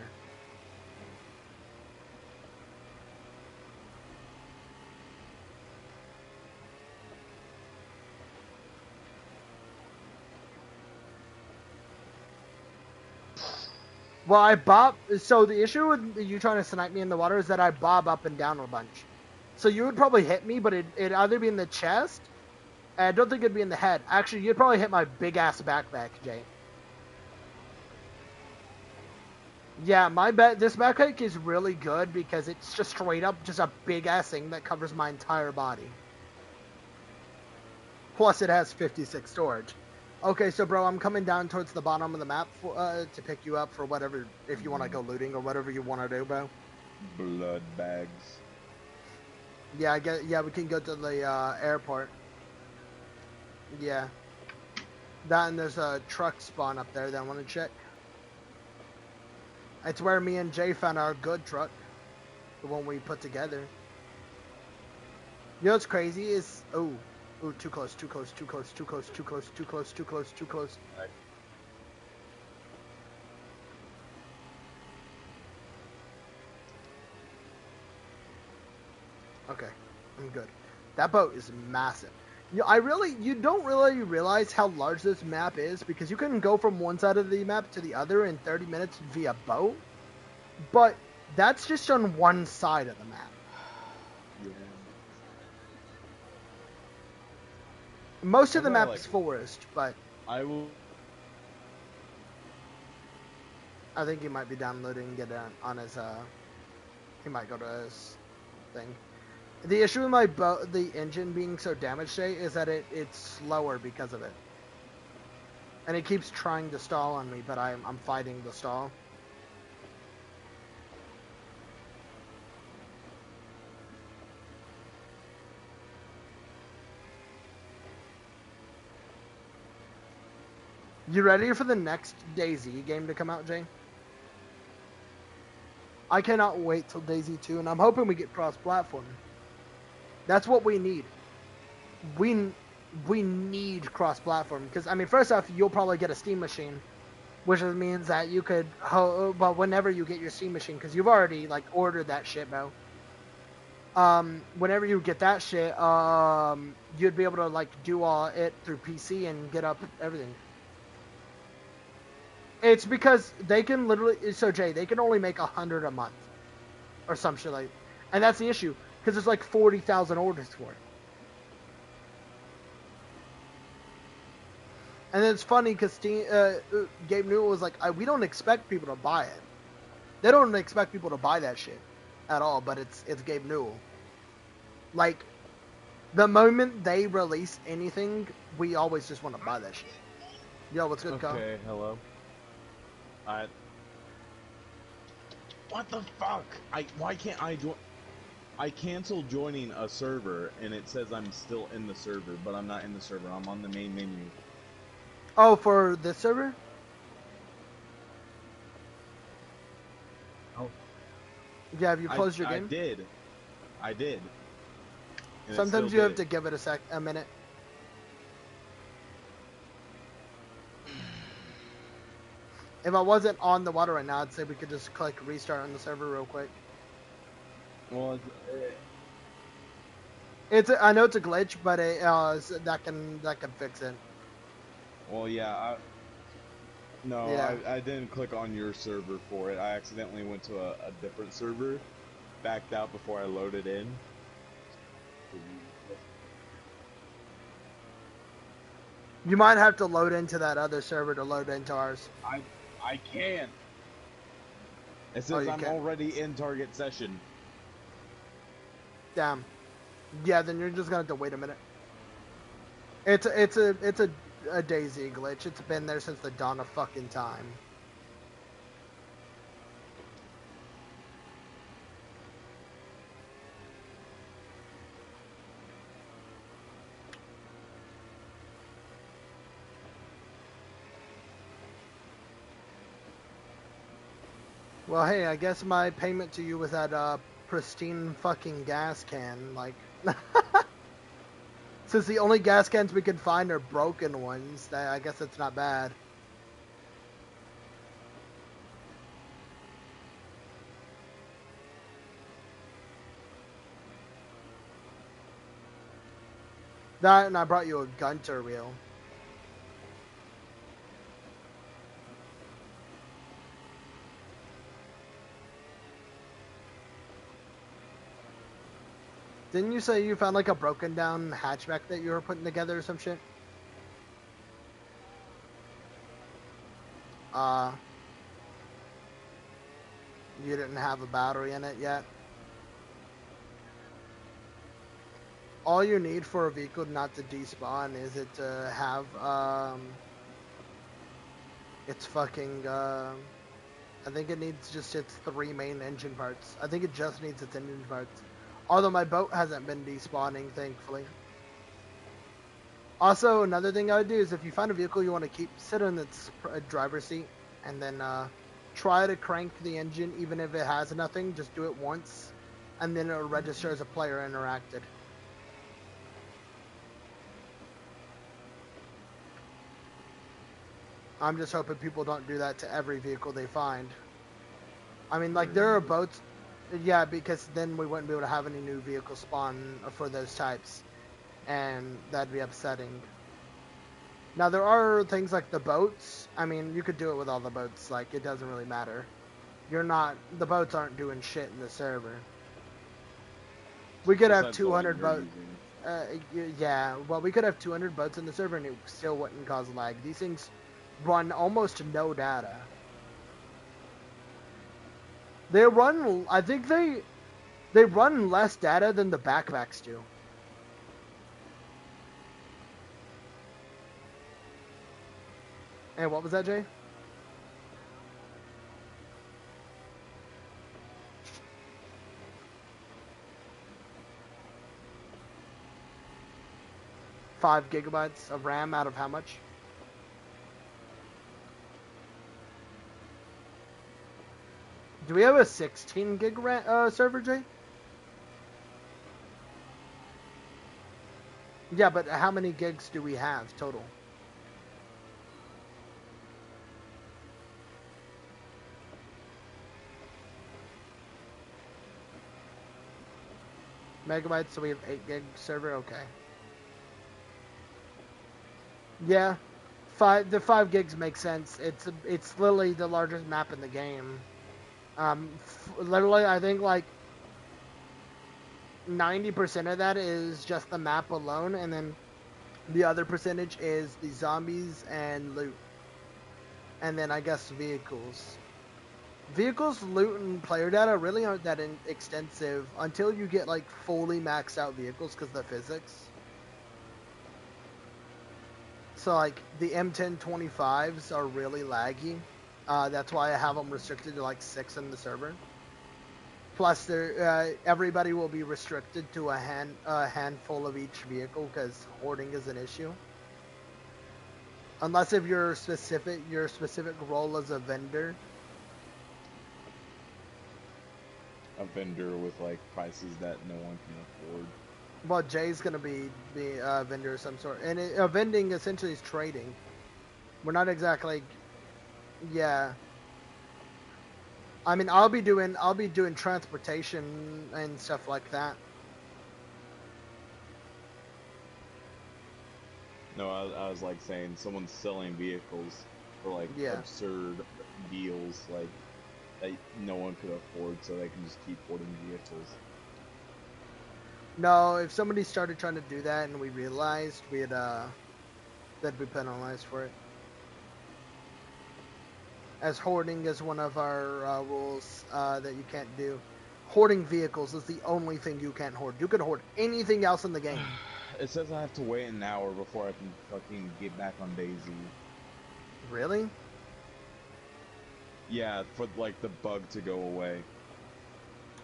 Well, so the issue with you trying to snipe me in the water is that I bob up and down a bunch. So you would probably hit me, but it'd either be in the chest, and I don't think it'd be in the head. Actually, you'd probably hit my big-ass backpack, Jay. Yeah, this backpack is really good because it's just straight up just a big-ass thing that covers my entire body. Plus, it has 56 storage. Okay, so bro, I'm coming down towards the bottom of the map to pick you up for whatever, if you want to go looting or whatever you want to do, bro. Blood bags. Yeah, we can go to the airport. Yeah. That and there's a truck spawn up there that I want to check. It's where me and Jay found our good truck, the one we put together. You know what's crazy is too close, too close, too close, too close, too close, too close, too close, too close. Right. Okay, I'm good. That boat is massive. You don't really realize how large this map is because you can go from one side of the map to the other in 30 minutes via boat, but that's just on one side of the map. Yeah. Most of the That's why I map is like- forest, but I will. I think he might be downloading and get it on his he might go to his thing. The issue with my boat, the engine being so damaged today, is that it's slower because of it. And it keeps trying to stall on me, but I'm fighting the stall. You ready for the next Dayz game to come out, Jay? I cannot wait till Dayz 2, and I'm hoping we get cross-platform. That's what we need. We need cross-platform because I mean, first off, you'll probably get a Steam machine, which means that you could, well, whenever you get your Steam machine, because you've already like ordered that shit, bro. Whenever you get that shit, you'd be able to like do all it through PC and get up everything. It's because they can literally, so Jay, they can only make 100 a month or some shit like, and that's the issue because there's like 40,000 orders for it. And it's funny because Gabe Newell was like, we don't expect people to buy it. They don't expect people to buy that shit at all, but it's Gabe Newell. Like, the moment they release anything, we always just want to buy that shit. Yo, what's good, Kyle? Okay, hello. What the fuck? Why can't I join? I canceled joining a server, and it says I'm still in the server, but I'm not in the server. I'm on the main menu. Oh, for this server? Oh. Yeah, have you closed your game? I did. And Sometimes you have to give it a minute. If I wasn't on the water right now, I'd say we could just click restart on the server real quick. Well, I know it's a glitch, but that can fix it. well, yeah. Yeah. I didn't click on your server for it. I accidentally went to a different server, backed out before I loaded in. You might have to load into that other server to load into ours. I can't. It says I'm can't. already in target session. Damn. Yeah, then you're just gonna have to wait a minute. It's a Dayz glitch. It's been there since the dawn of fucking time. Well, hey, I guess my payment to you was that pristine fucking gas can. Like, since the only gas cans we could find are broken ones, I guess it's not bad. That, and I brought you a Gunter reel. Didn't you say you found like a broken down hatchback that you were putting together or some shit? You didn't have a battery in it yet? All you need for a vehicle not to despawn is it to have, it's fucking, I think it needs just its 3 main engine parts. I think it just needs its engine parts. Although my boat hasn't been despawning, thankfully. Also, another thing I would do is if you find a vehicle you want to keep, sit in its driver's seat, and then try to crank the engine even if it has nothing. Just do it once, and then it'll register as a player interacted. I'm just hoping people don't do that to every vehicle they find. I mean, like, there are boats. Yeah, because then we wouldn't be able to have any new vehicles spawn for those types, and that'd be upsetting. Now, there are things like the boats. I mean, you could do it with all the boats. Like, it doesn't really matter. The boats aren't doing shit in the server. We could have Besides the one 200 you're boats. using. Yeah, well, we could have 200 boats in the server and it still wouldn't cause lag. These things run almost no data. I think they run less data than the backpacks do. And what was that, Jay? Five gigabytes of RAM out of how much? Do we have a 16 gig server, Jay? Yeah, but how many gigs do we have total? Megabytes, so we have 8 gig server, okay. Yeah, the 5 gigs makes sense. It's literally the largest map in the game. Literally, I think like 90% of that is just the map alone, and then the other percentage is the zombies and loot, and then I guess vehicles. Vehicles, loot, and player data really aren't that extensive until you get like fully maxed out vehicles because of the physics. So like the M1025s are really laggy. That's why I have them restricted to like 6 in the server. Plus, everybody will be restricted to a handful of each vehicle because hoarding is an issue. Unless if your specific role as a vendor. A vendor with like prices that no one can afford. Well, Jay's gonna be a vendor of some sort, and vending essentially is trading. We're not exactly, yeah. I mean, I'll be doing transportation and stuff like that. No, I was like saying someone's selling vehicles for like absurd deals, like that no one could afford, so they can just keep hoarding vehicles. No, if somebody started trying to do that and we realized, that'd be penalized for it. As hoarding is one of our rules that you can't do. Hoarding vehicles is the only thing you can't hoard. You can hoard anything else in the game. It says I have to wait an hour before I can fucking get back on Dayz. Really? Yeah, for like the bug to go away.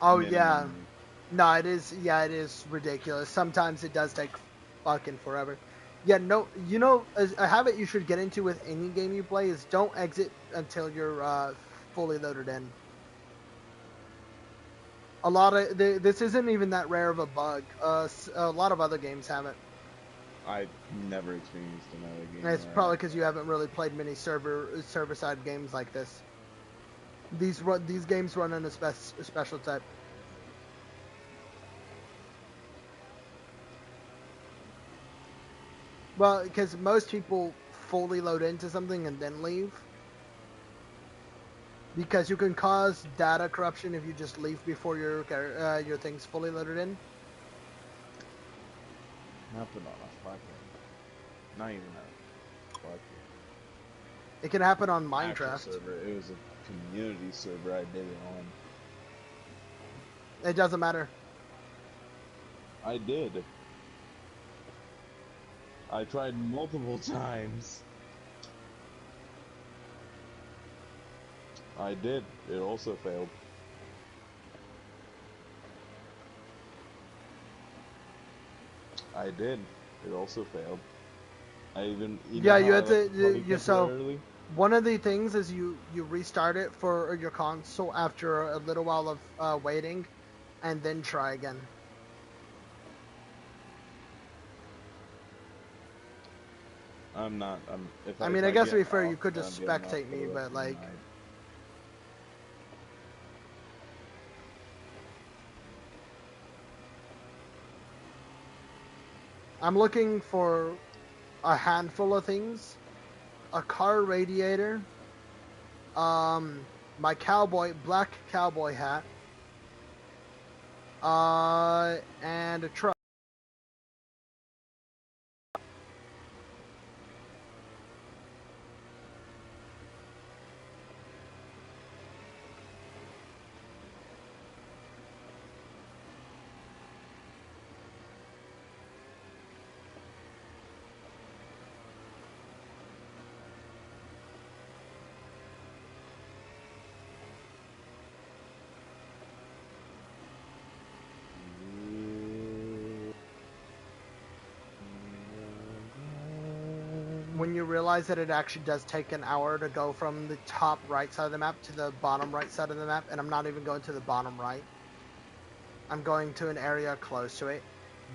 Oh yeah. No, it is. Yeah, it is ridiculous. Sometimes it does take fucking forever. Yeah, no. You know, a habit you should get into with any game you play is don't exit until you're fully loaded in. A lot of this isn't even that rare of a bug. A lot of other games have it. I never experienced another game. And it's probably because you haven't really played many server side games like this. These games run in a special type. Well, because most people fully load into something and then leave. Because you can cause data corruption if you just leave before your thing's fully loaded in. Happened on a fucking, not even a fucking. It can happen on Minecraft. Server. It was a community server I did it on. It doesn't matter. I did. I tried multiple times. I did. It also failed. I did. It also failed. I even yeah, you had to yourself. One of the things is you restart it for your console after a little while of waiting, and then try again. I'm not. I If mean, I I guess to get be fair, off, you could then just I'm getting off spectate for me, the rest but of the like, night. I'm looking for a handful of things: a car radiator, my black cowboy hat, and a truck. When you realize that it actually does take an hour to go from the top right side of the map to the bottom right side of the map, and I'm not even going to the bottom right. I'm going to an area close to it.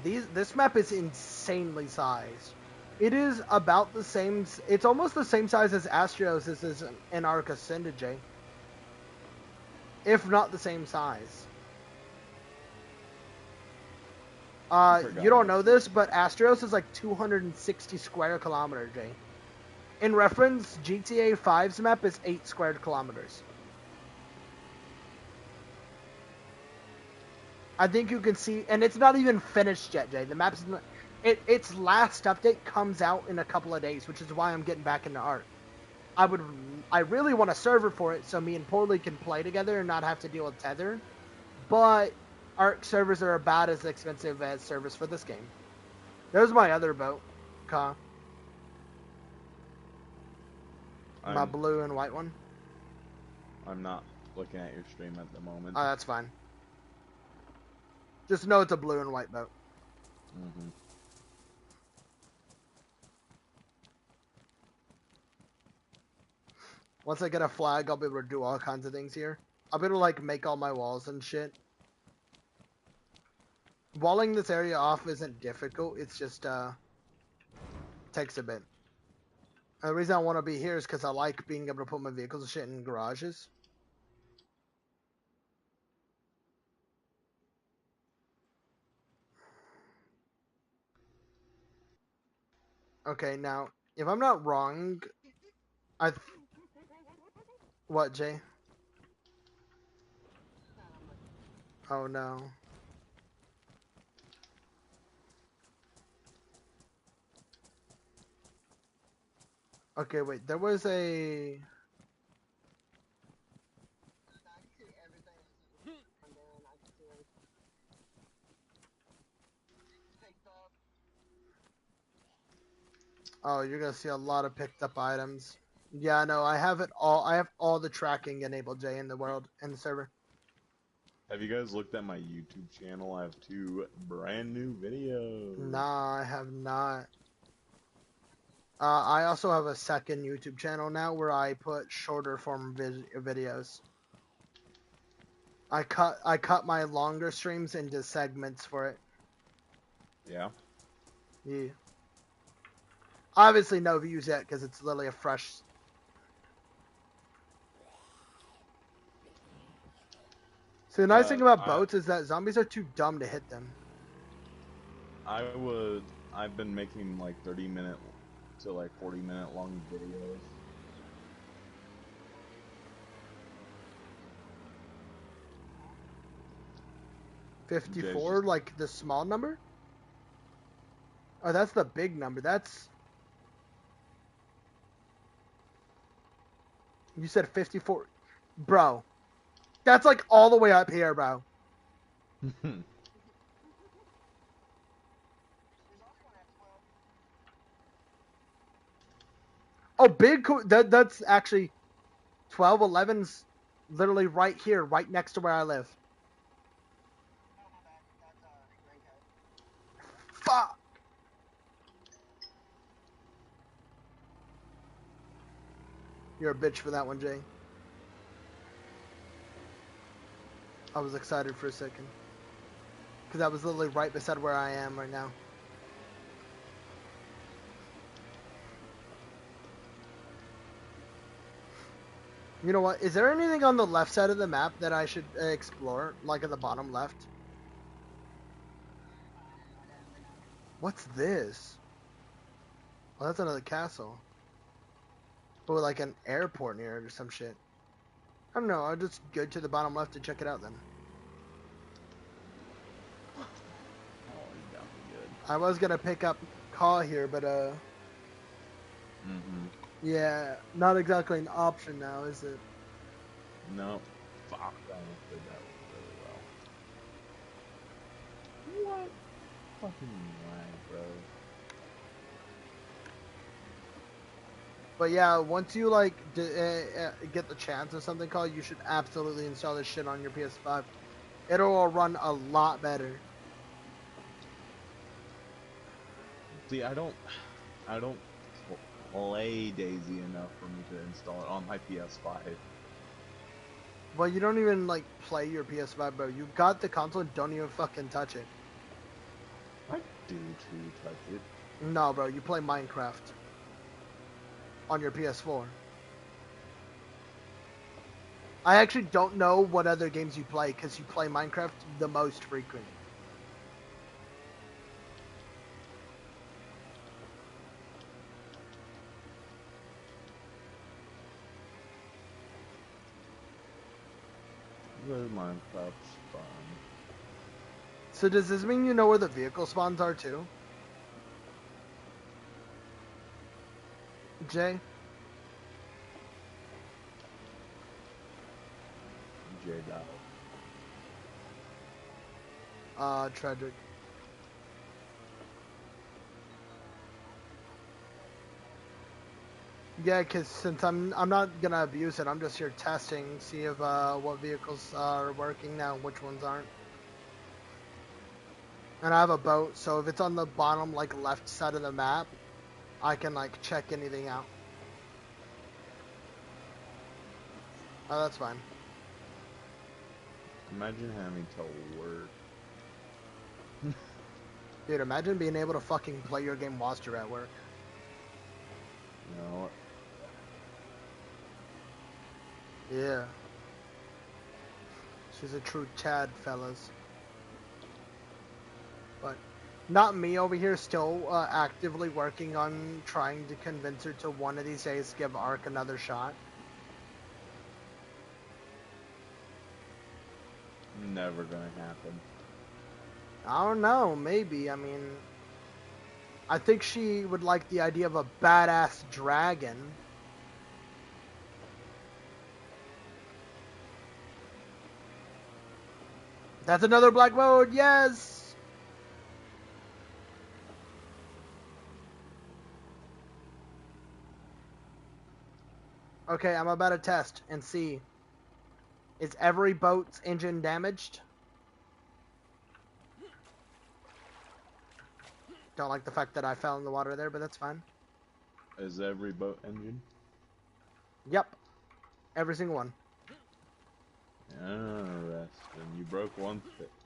This map is insanely sized. It is about the same. It's almost the same size as Astrios is in Arc Ascended, Jay. If not the same size. I You forgot don't my know this, but Astrios is like 260 square kilometers, Jay. In reference, GTA 5's map is 8 squared kilometers. I think you can see, and it's not even finished yet, Jay. The map's not, its last update comes out in a couple of days, which is why I'm getting back into art. I really want a server for it, so me and Porley can play together and not have to deal with tether. But Arc servers are about as expensive as servers for this game. There's my other boat, my I'm blue and white one. I'm not looking at your stream at the moment. Oh, that's fine. Just know it's a blue and white boat. Hmm. Once I get a flag, I'll be able to do all kinds of things here. I'll be able to like make all my walls and shit. Walling this area off isn't difficult. It's just takes a bit. And the reason I want to be here is because I like being able to put my vehicles and shit in garages. Okay, now if I'm not wrong, I what, Jay? Oh no. Okay, wait. There was a. Oh, you're gonna see a lot of picked up items. Yeah, no, I have it all. I have all the tracking enabled, Jay, in the world in the server. Have you guys looked at my YouTube channel? I have 2 brand new videos. Nah, I have not. I also have a second YouTube channel now where I put shorter form videos. I cut my longer streams into segments for it. Yeah. Yeah. Obviously no views yet because it's literally a fresh. So the nice thing about I boats is that zombies are too dumb to hit them. I would. I've been making like 30-minute to like 40-minute long videos. 54, Jay's just like the small number? Oh, that's the big number. That's. You said 54. Bro. That's like all the way up here, bro. Oh, that's actually 12, 11's literally right here, right next to where I live. Fuck. You're a bitch for that one, Jay. I was excited for a second. Because that was literally right beside where I am right now. You know what? Is there anything on the left side of the map that I should explore? Like at the bottom left? What's this? Oh, that's another castle. Or like an airport near it or some shit. I don't know. I'll just go to the bottom left to check it out then. Oh, you got me good. I was gonna pick up Caw here, but Mm-hmm. yeah, not exactly an option now, is it? No. Fuck, I did that really well. What? Fucking lag, bro. But yeah, once you like get the chance or something called, you should absolutely install this shit on your PS5. It'll run a lot better. See, I don't play Daisy enough for me to install it on my PS5. Well, you don't even like play your PS5, bro. You got the console and don't even fucking touch it. I do too touch it. No, bro, you play Minecraft on your PS4. I actually don't know what other games you play because you play Minecraft the most frequent. Where's Minecraft's fun? So does this mean you know where the vehicle spawns are too? Jay? Tragic. Yeah, cause since I'm not gonna abuse it, I'm just here testing, see if what vehicles are working now, which ones aren't. And I have a boat, so if it's on the bottom like left side of the map, I can like check anything out. Oh, that's fine. Imagine having to work. Dude, imagine being able to fucking play your game whilst you're at work. You know what? Yeah. She's a true Chad, fellas. But not me over here still actively working on trying to convince her to one of these days give Ark another shot. Never gonna happen. I don't know, maybe. I mean, I think she would like the idea of a badass dragon. That's another black mode, yes! Okay, I'm about to test and see. Is every boat's engine damaged? Don't like the fact that I fell in the water there, but that's fine. Is every boat engine? Yep. Every single one. Interesting. You broke one.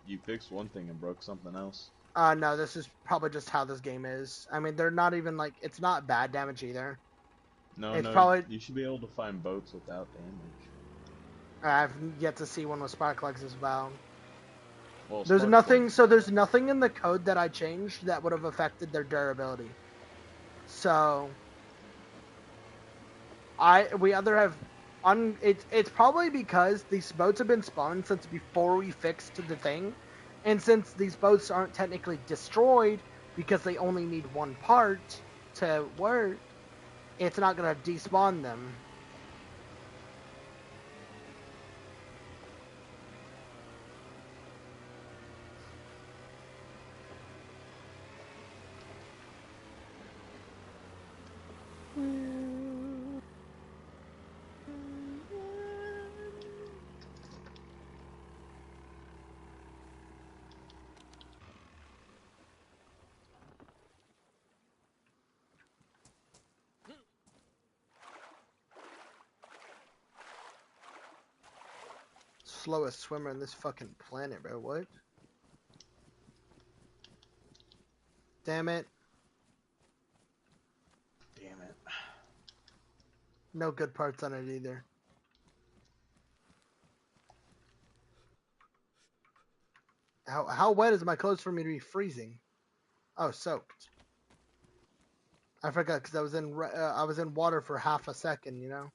You fixed one thing and broke something else. No, this is probably just how this game is. I mean, they're not even like, it's not bad damage either. No, It's no. probably, You should be able to find boats without damage. I've yet to see one with spark legs as well. Well, There's spark nothing, plugs. so there's nothing in the code that I changed that would have affected their durability. So, we either have, it's probably because these boats have been spawned since before we fixed the thing. And since these boats aren't technically destroyed because they only need one part to work, it's not going to despawn them. slowest swimmer in this fucking planet, bro. What? Damn it. Damn it. No good parts on it either. How wet is my clothes for me to be freezing? Oh, soaked. I forgot because I was in water for half a second, you know.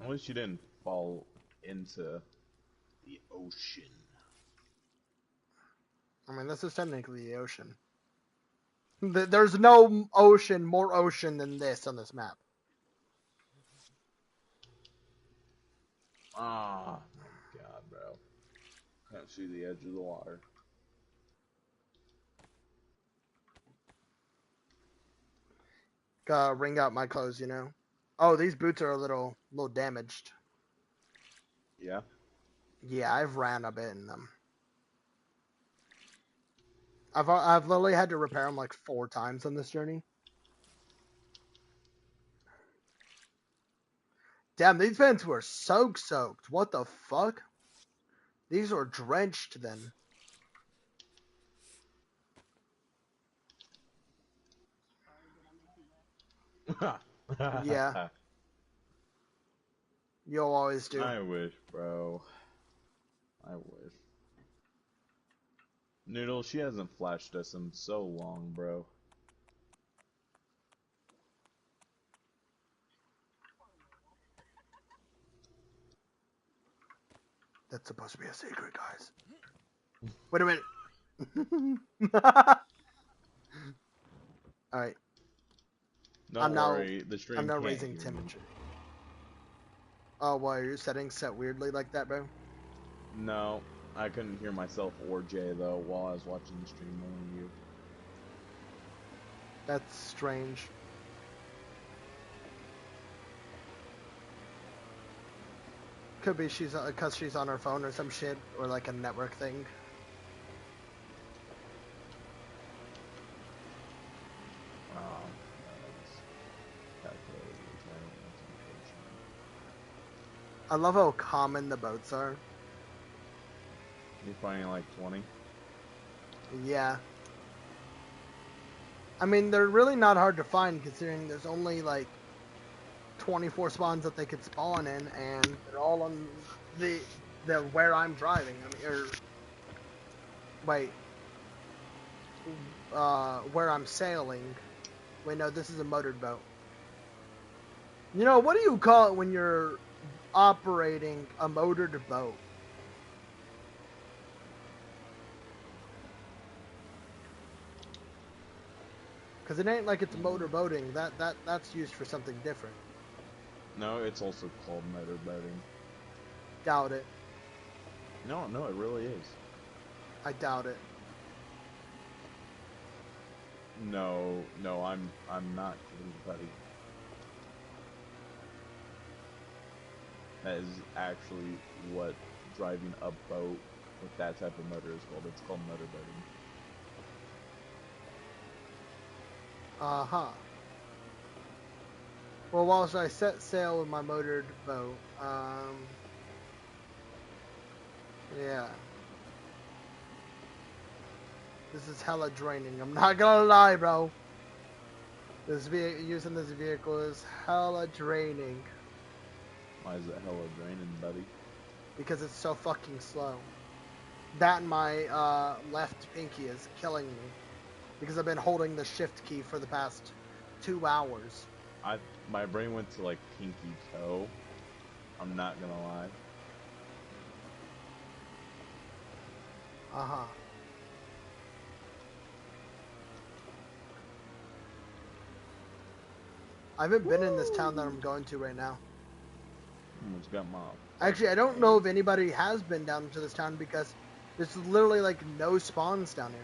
At least you didn't fall into the ocean. I mean, this is technically the ocean. There's no ocean more ocean than this on this map. Ah, my God, bro. Can't see the edge of the water. Gotta wring out my clothes, you know. Oh, these boots are a little damaged. Yeah? Yeah, I've ran a bit in them. I've literally had to repair them like 4 times on this journey. Damn, these pants were soaked. What the fuck? These were drenched then. Yeah, you'll always do. I wish, bro. I wish. Noodle, she hasn't flashed us in so long, bro. That's supposed to be a secret, guys. Wait a minute. Alright, Don't worry, the I'm stream now can't raising hear me. temperature. Oh, why are your settings set weirdly like that, bro? No, I couldn't hear myself or Jay, though, while I was watching the stream, only you. That's strange. Could be because she's on her phone or some shit, or like a network thing. Calculated return, I love how common the boats are. you're finding like 20? Yeah. I mean, they're really not hard to find considering there's only like 24 spawns that they could spawn in, and they're all on the where I'm driving. I mean, or wait, where I'm sailing. Wait, no, this is a motored boat. You know, what do you call it when you're operating a motored boat? Because it ain't like it's motor boating. That's used for something different. No, it's also called motorboating. Doubt it. No, no, it really is. I doubt it. No, no, I'm not kidding, buddy. That is actually what driving a boat with that type of motor is called. It's called motorboating. Uh-huh. Well, whilst I set sail with my motored boat, yeah. This is hella draining. I'm not gonna lie, bro. Using this vehicle is hella draining. Why is it hella draining, buddy? Because it's so fucking slow. That and my left pinky is killing me. Because I've been holding the shift key for the past 2 hours. My brain went to like pinky toe. I'm not gonna lie. Uh-huh. I haven't been in this town that I'm going to right now. Almost got mobbed. Actually, I don't know if anybody has been down to this town because there's literally like no spawns down here.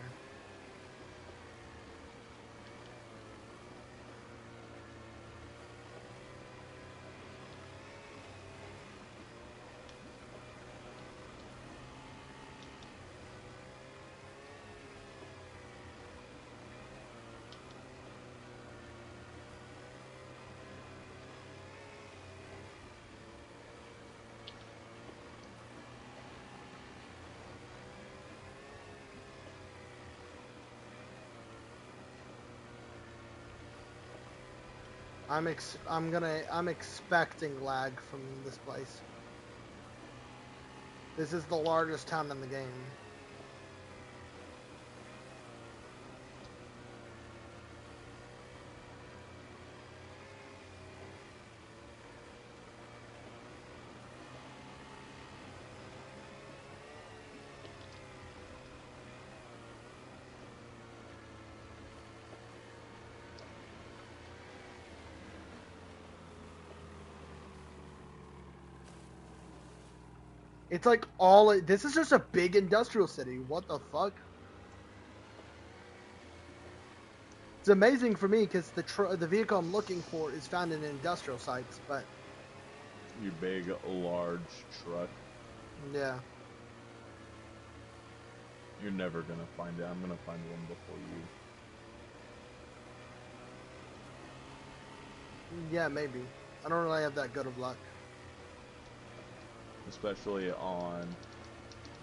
I'm expecting lag from this place. This is the largest town in the game. It's like this is just a big industrial city. What the fuck? It's amazing for me because the vehicle I'm looking for is found in industrial sites, but Your big, large truck. yeah. You're never gonna find it. I'm gonna find one before you. Yeah, maybe. I don't really have that good of luck. Especially on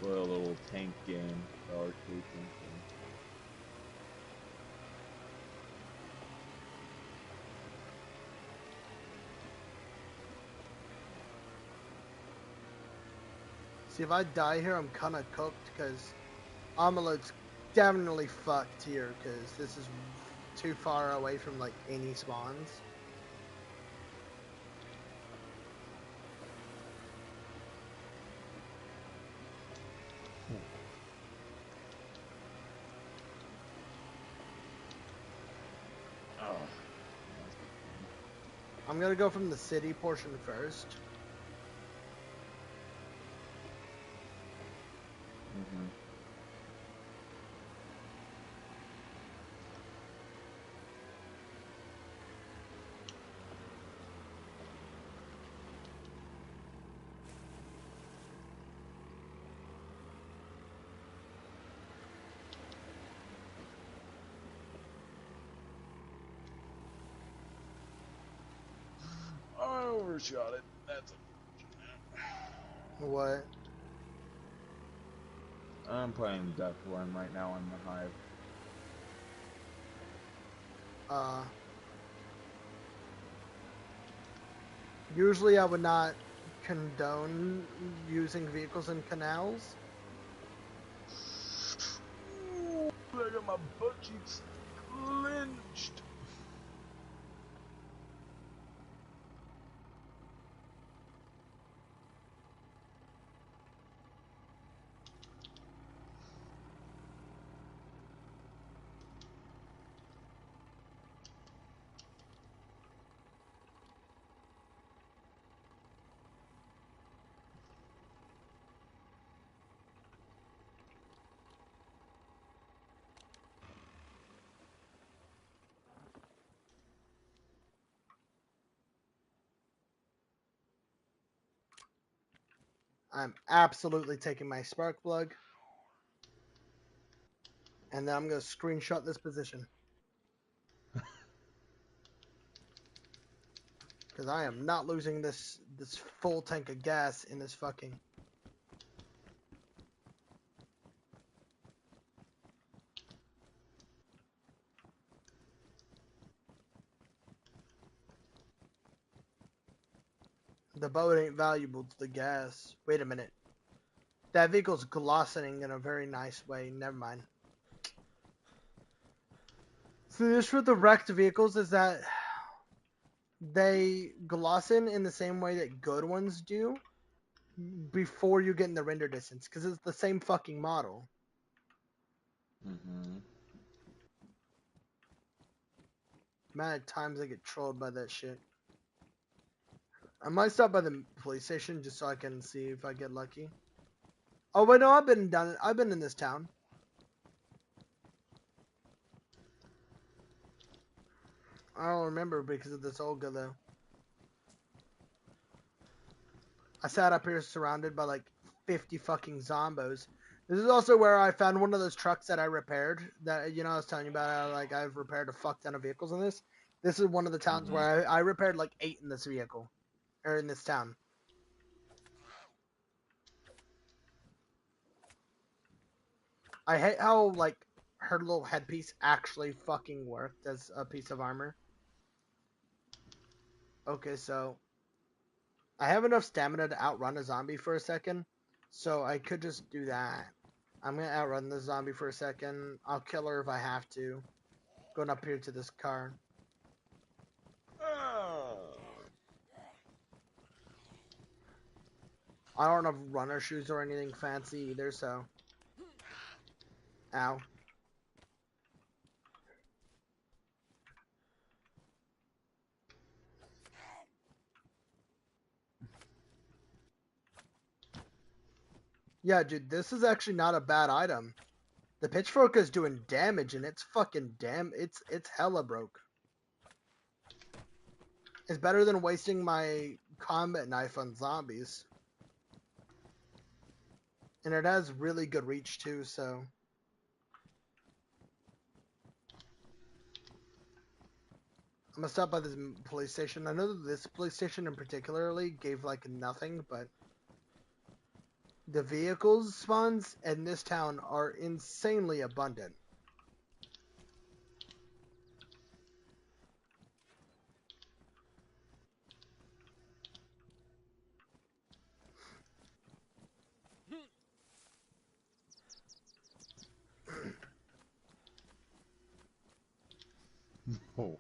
the little tank game, the arcade tank game. See, if I die here, I'm kind of cooked because Amulet's definitely fucked here because this is too far away from like any spawns. Oh. I'm gonna go from the city portion first. Mm-hmm. I overshot it. That's What? I'm playing Death Run right now on the Hive. Uh. Usually, I would not condone using vehicles in canals. Ooh, I got my butt cheeks clenched. I'm absolutely taking my spark plug, and then I'm gonna screenshot this position because I am not losing this full tank of gas in this fucking. The boat ain't valuable to the gas. Wait a minute. That vehicle's glossing in a very nice way. Never mind. So the issue with the wrecked vehicles is that they glossin in the same way that good ones do before you get in the render distance because it's the same fucking model. Mm-hmm. Mad times I get trolled by that shit. I might stop by the police station just so I can see if I get lucky. Oh wait, no, I've been in this town. I don't remember because of this Olga though. I sat up here surrounded by like 50 fucking zombos. This is also where I found one of those trucks that I repaired. That I was telling you about. I've repaired a fuck ton of vehicles in this. This is one of the towns Mm-hmm. where I repaired like 8 in this vehicle, or in this town. I hate how like her little headpiece actually fucking worked as a piece of armor. Okay, so I have enough stamina to outrun a zombie for a second, so I could just do that. I'm gonna outrun the zombie for a second. I'll kill her if I have to. Going up here to this car. I don't have runner shoes or anything fancy either, so. Ow. Yeah, dude, this is actually not a bad item. The pitchfork is doing damage, and it's fucking it's hella broke. It's better than wasting my combat knife on zombies. And it has really good reach too, so. I'm gonna stop by this police station. I know that this police station in particularly gave like nothing, but the vehicles spawns in this town are insanely abundant. Oh.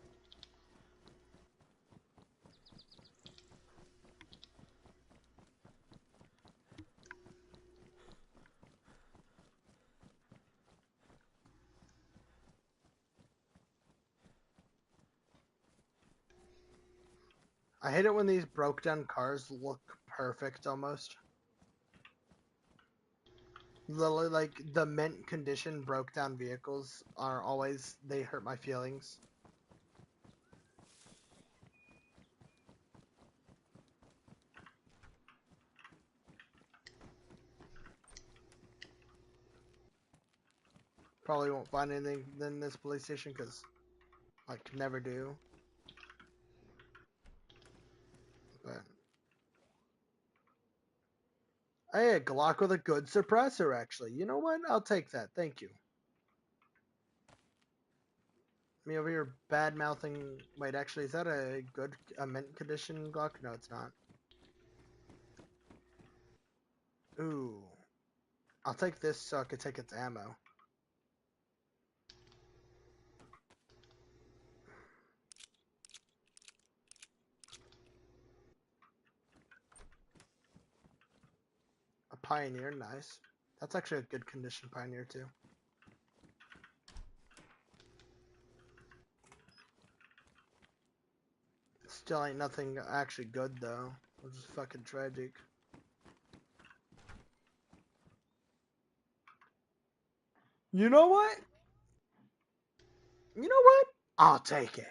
I hate it when these broke down cars look perfect almost. Literally, like the mint condition broke down vehicles are always they hurt my feelings. Probably won't find anything in this police station because like never do. But hey, a Glock with a good suppressor actually. You know what? I'll take that. Thank you. Me over here bad mouthing. Wait, actually, is that a mint condition Glock? No, it's not. Ooh, I'll take this so I could take its ammo. A Pioneer, nice. That's actually a good condition Pioneer too. Still ain't nothing actually good though, which is fucking tragic. You know what? You know what? I'll take it.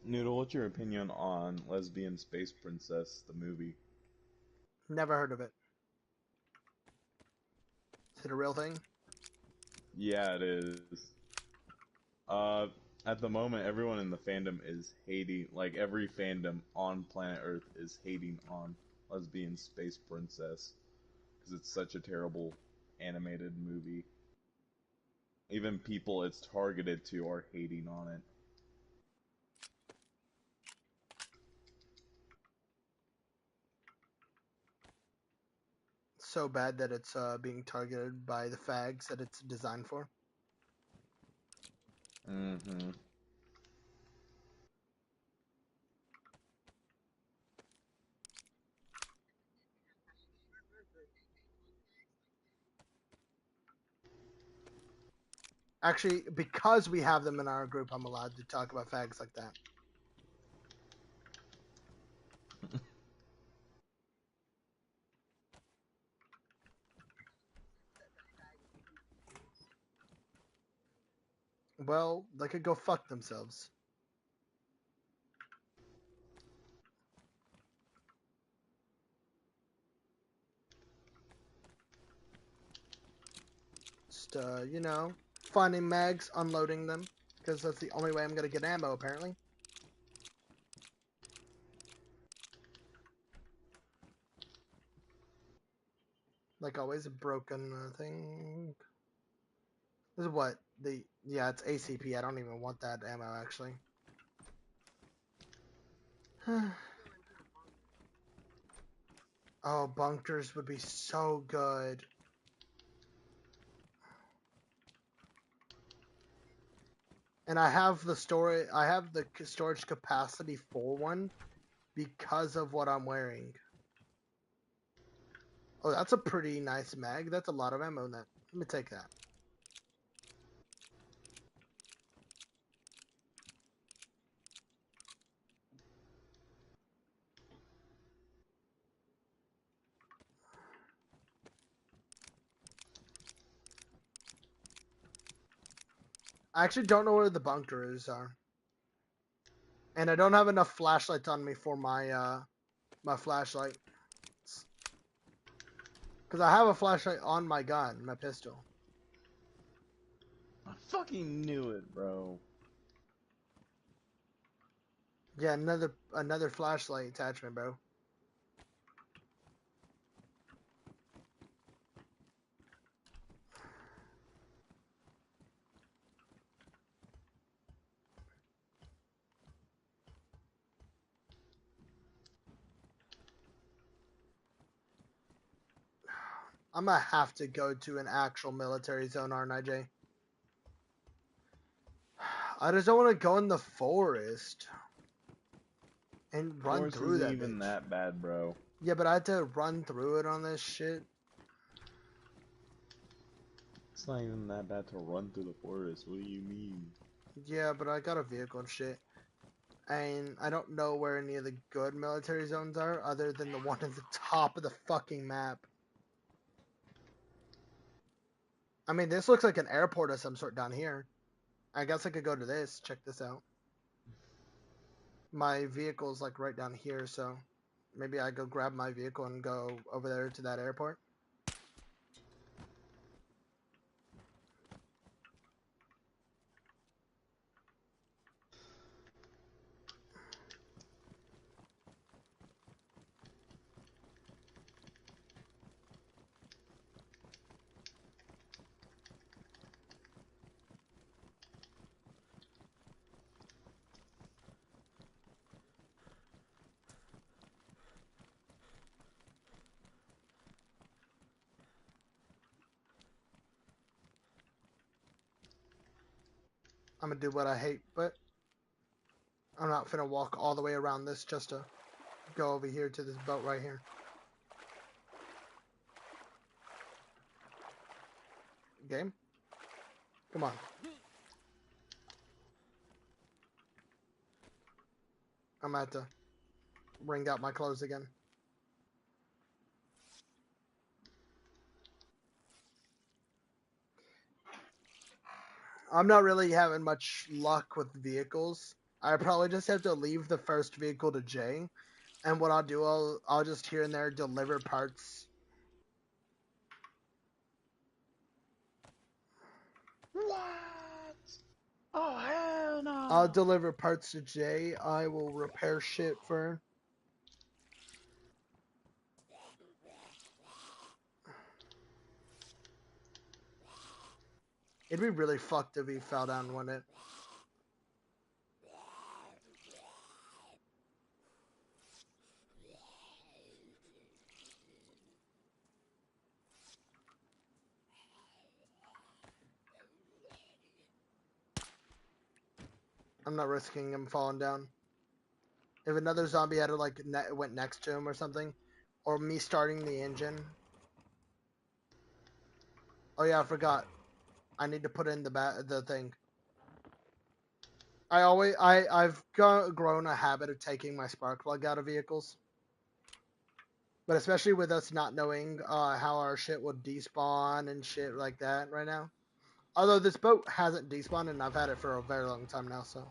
Noodle, what's your opinion on Lesbian Space Princess, the movie? Never heard of it. Is it a real thing? Yeah, it is. Uh, at the moment, everyone in the fandom is hating, like every fandom on planet Earth is hating on Lesbian Space Princess because it's such a terrible animated movie. Even people it's targeted to are hating on it. So bad that it's being targeted by the fags that it's designed for. Mm-hmm. Actually, because we have them in our group, I'm allowed to talk about fags like that. Well, they could go fuck themselves. Just, finding mags, unloading them. because that's the only way I'm gonna get ammo, apparently. Like always, a broken thing. This is what the yeah, it's ACP. I don't even want that ammo actually. Oh, bunkers would be so good. And I have the storage. I have the storage capacity for one because of what I'm wearing. Oh, that's a pretty nice mag. That's a lot of ammo in that. Let me take that. I actually don't know where the bunkers are, and I don't have enough flashlights on me for my flashlight. Because I have a flashlight on my gun, my pistol. I fucking knew it, bro. Yeah, another flashlight attachment, bro. I'm gonna have to go to an actual military zone, aren't I, Jay? I just don't want to go in the forest and run Forest through isn't that even bitch. that bad, bro. Yeah, but I had to run through it on this shit. It's not even that bad to run through the forest. What do you mean? Yeah, but I got a vehicle and shit. And I don't know where any of the good military zones are other than the one at the top of the fucking map. I mean, this looks like an airport of some sort down here. I guess I could go to this. Check this out. My vehicle's like right down here, so maybe I go grab my vehicle and go over there to that airport. I'm gonna do what I hate, but I'm not finna walk all the way around this just to go over here to this boat right here. Game? Come on. I'm gonna have to wring out my clothes again. I'm not really having much luck with vehicles. I probably just have to leave the first vehicle to Jay, and what I'll do, I'll just here and there deliver parts. What? Oh, hell I'll no! deliver parts to Jay. I will repair shit for. It'd be really fucked if he fell down, wouldn't it? I'm not risking him falling down. If another zombie had like went next to him or something, or me starting the engine. Oh yeah, I forgot. I need to put in the thing. I've grown a habit of taking my spark plug out of vehicles, but especially with us not knowing how our shit would despawn and shit like that right now. Although this boat hasn't despawned and I've had it for a very long time now, so.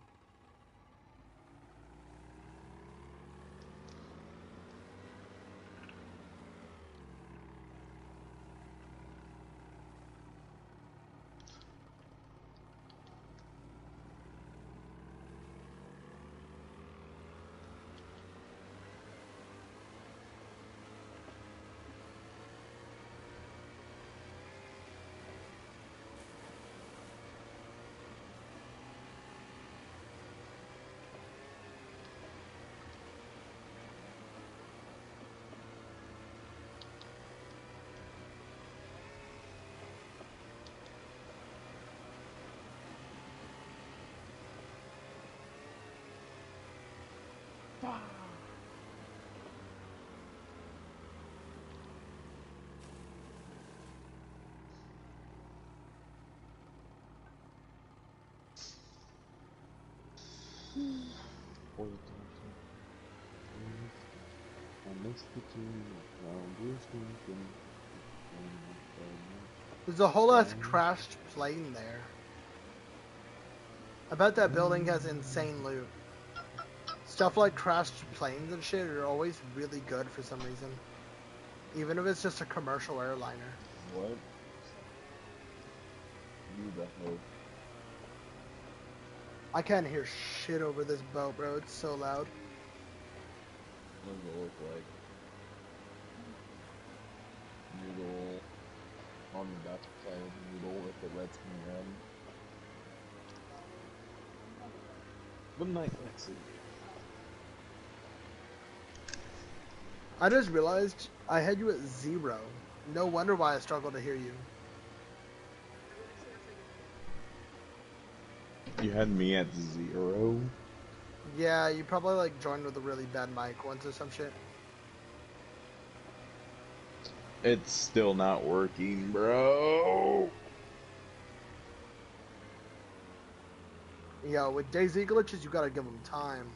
There's a whole ass crashed plane there. I bet that building has insane loot. Stuff like crashed planes and shit are always really good for some reason. Even if it's just a commercial airliner. What? You the hell? I can't hear shit over this boat, bro. It's so loud. What does it look like? Noodle on the back side of Noodle if it lets me run. Good night, Lexi. I just realized I had you at 0. No wonder why I struggle to hear you. You had me at 0? Yeah, you probably like joined with a really bad mic once or some shit. It's still not working, bro. Yo, with Dayz glitches, you gotta give them time.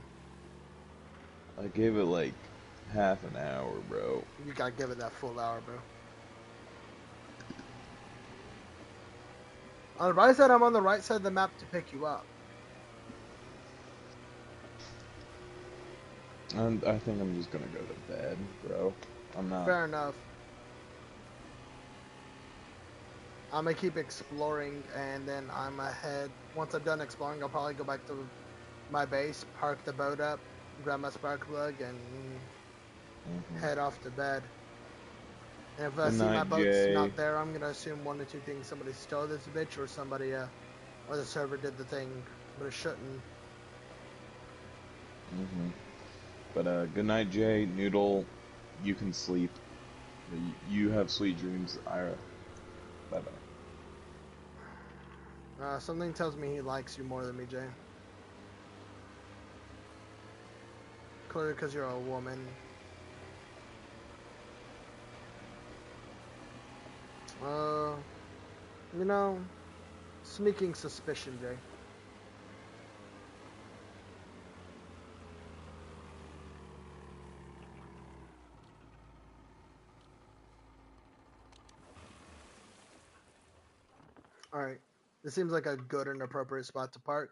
I gave it like half an hour, bro. You gotta give it that full hour, bro. On the right side, I'm on the right side of the map to pick you up. And I think I'm just gonna go to bed, bro. I'm not. Fair enough. I'm gonna keep exploring, and then I'm ahead. Once I'm done exploring, I'll probably go back to my base, park the boat up, grab my spark plug, and head off to bed. And if I see my boat's not there, I'm gonna assume one or two things: somebody stole this bitch, or somebody, or the server did the thing, but it shouldn't. But good night, Jay. Noodle, you can sleep. You have sweet dreams, Ira. Bye bye. Something tells me he likes you more than me, Jay. Clearly because you're a woman. You know, sneaking suspicion, Jay. Alright, this seems like a good and appropriate spot to park.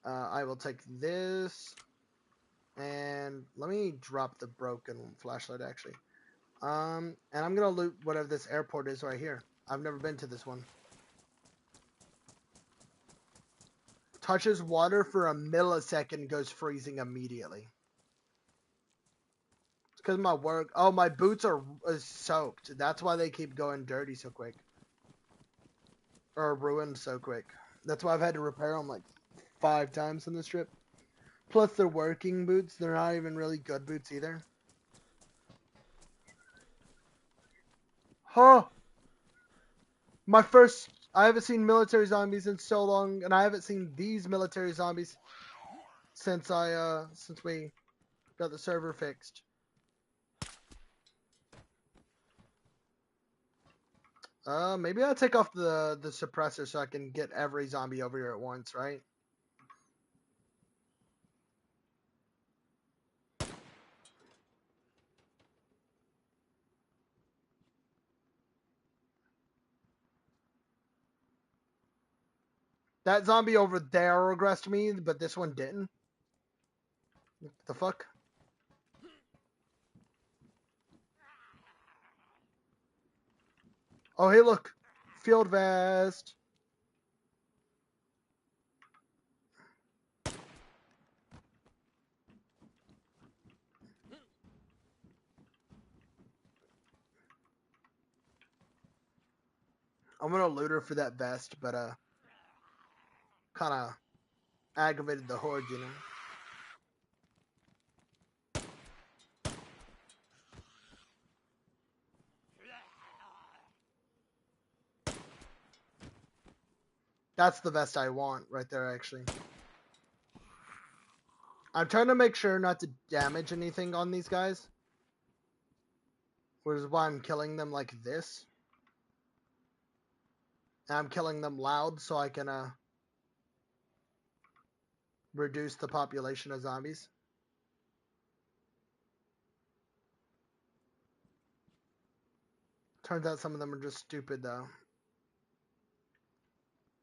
I will take this, and let me drop the broken flashlight, actually. And I'm gonna loot whatever this airport is right here. I've never been to this one. Touches water for a millisecond, goes freezing immediately. It's because my work. Oh, my boots are soaked. That's why they keep going dirty so quick. Or ruined so quick. That's why I've had to repair them like 5 times in this trip. Plus, they're working boots. They're not even really good boots either. Huh! My first. I haven't seen military zombies in so long, and I haven't seen these military zombies since we got the server fixed. Maybe I'll take off the suppressor so I can get every zombie over here at once, right? That zombie over there regressed me, but this one didn't. What the fuck? Oh, hey, look. Field vest. I'm gonna loot her for that vest, but kind of aggravated the horde, you know. That's the vest I want right there, actually. I'm trying to make sure not to damage anything on these guys. Which is why I'm killing them like this. And I'm killing them loud so I can reduce the population of zombies. Turns out some of them are just stupid though.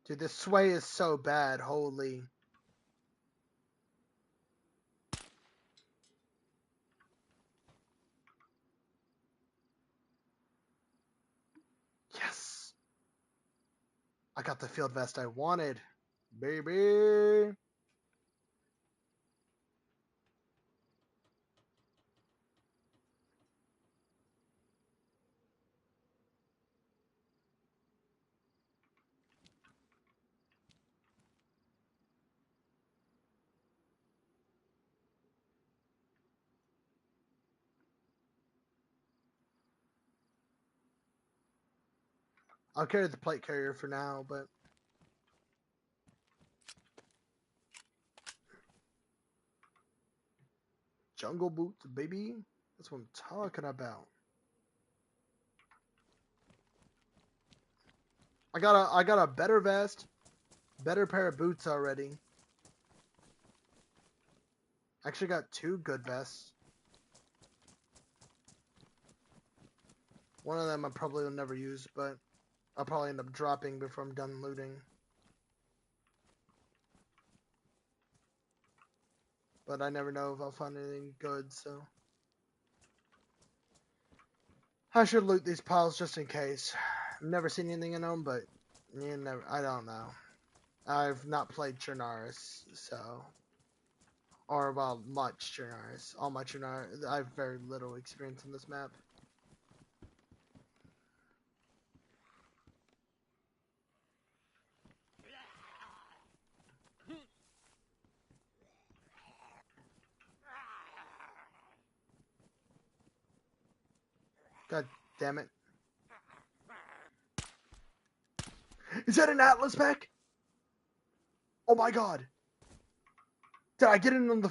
Dude, this sway is so bad. Holy. Yes. I got the field vest I wanted. Baby. I'll carry the plate carrier for now, but jungle boots, baby. That's what I'm talking about. I got a better vest, better pair of boots already. Actually got 2 good vests. One of them I probably will never use, but I'll probably end up dropping before I'm done looting. But I never know if I'll find anything good, so I should loot these piles just in case. I've never seen anything in them, but you never. I don't know. I've not played Chernarus, so or well, much Chernarus. All my Chernarus. I have very little experience in this map. God damn it! Is that an Atlas pack? Oh my god! Did I get it on the?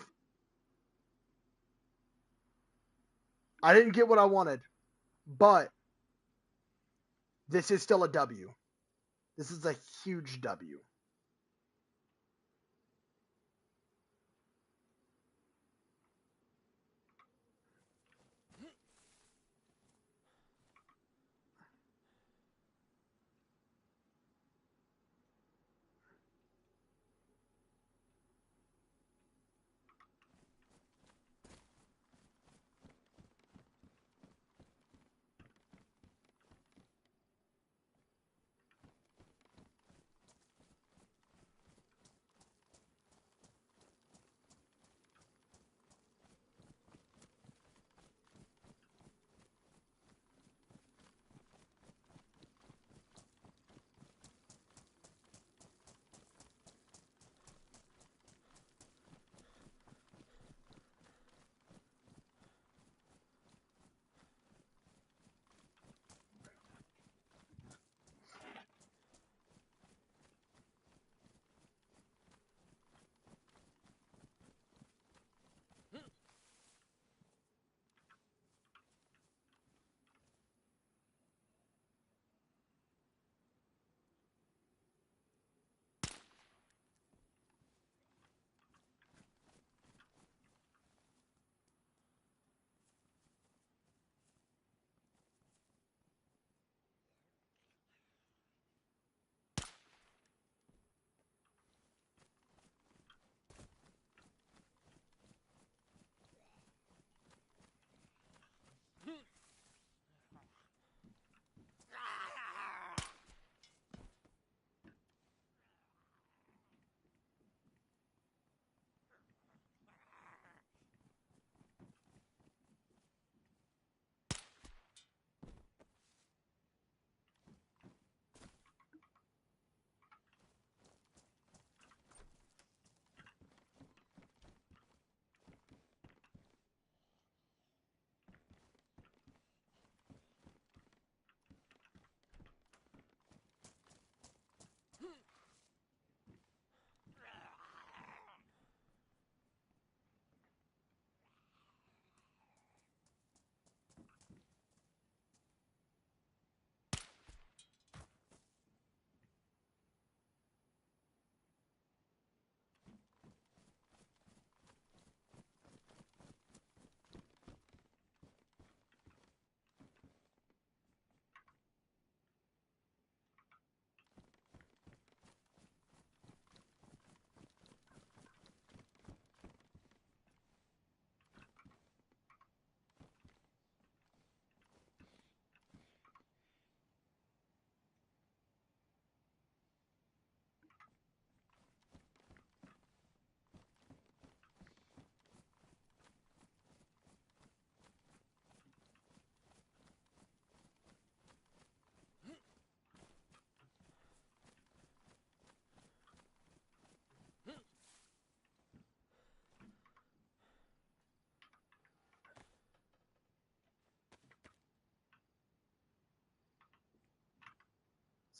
I didn't get what I wanted, but this is still a W. This is a huge W.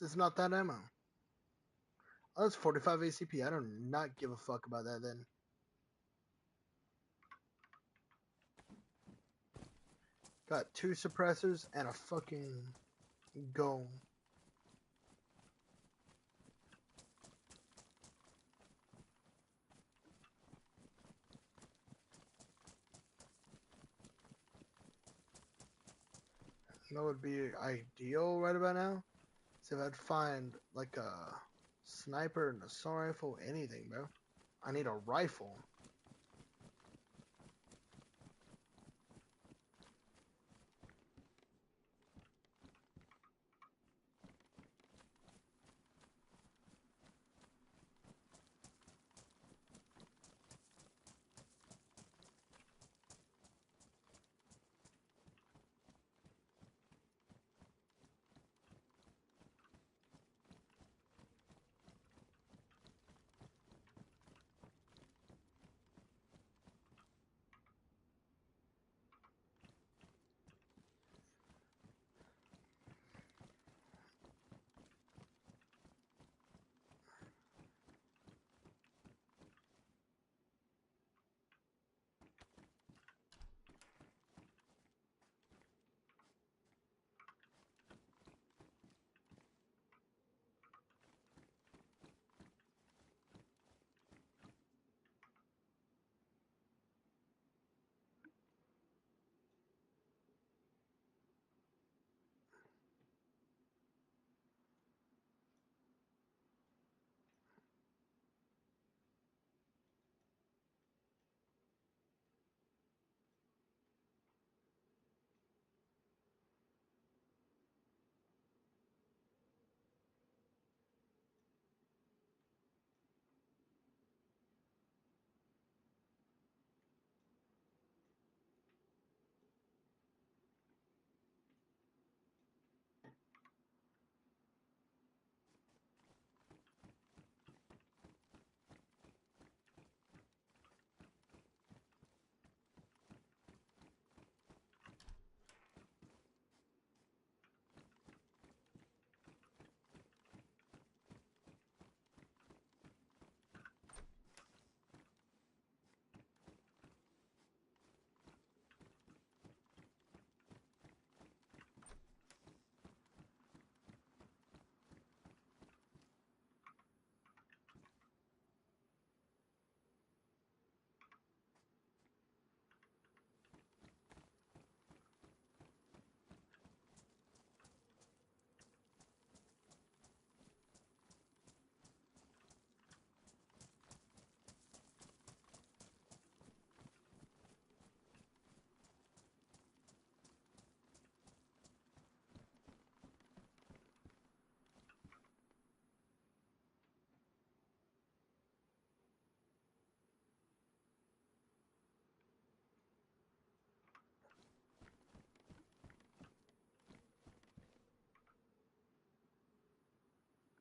It's not that ammo. Oh, it's 45 ACP. I do not give a fuck about that then. Got 2 suppressors and a fucking go. That would be ideal right about now. So if I'd find like a sniper and assault rifle, anything, bro. I need a rifle.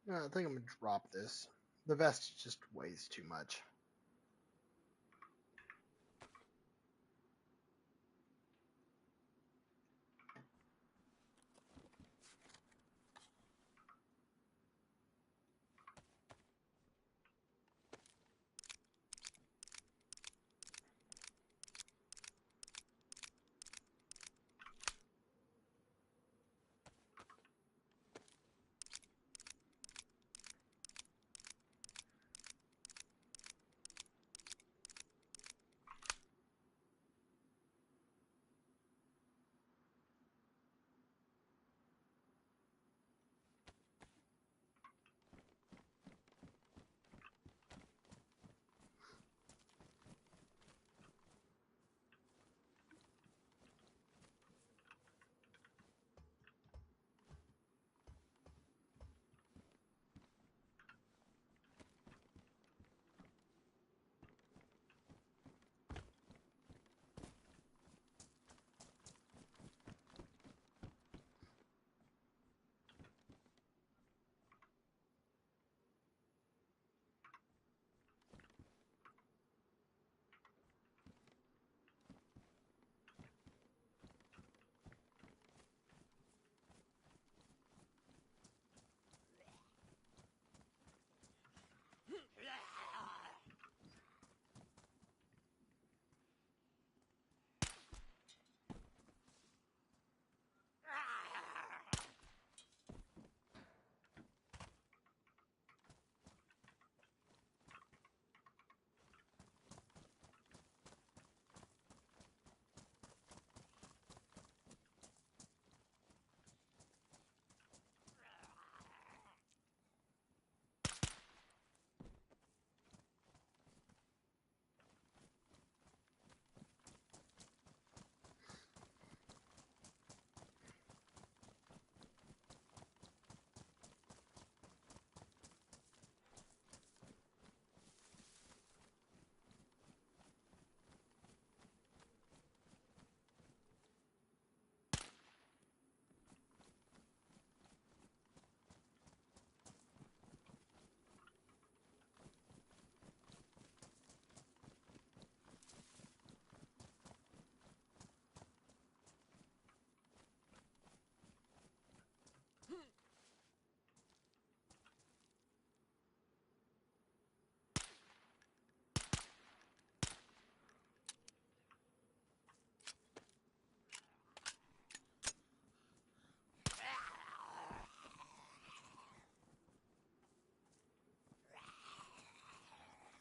Yeah, I think I'm gonna drop this. The vest just weighs too much.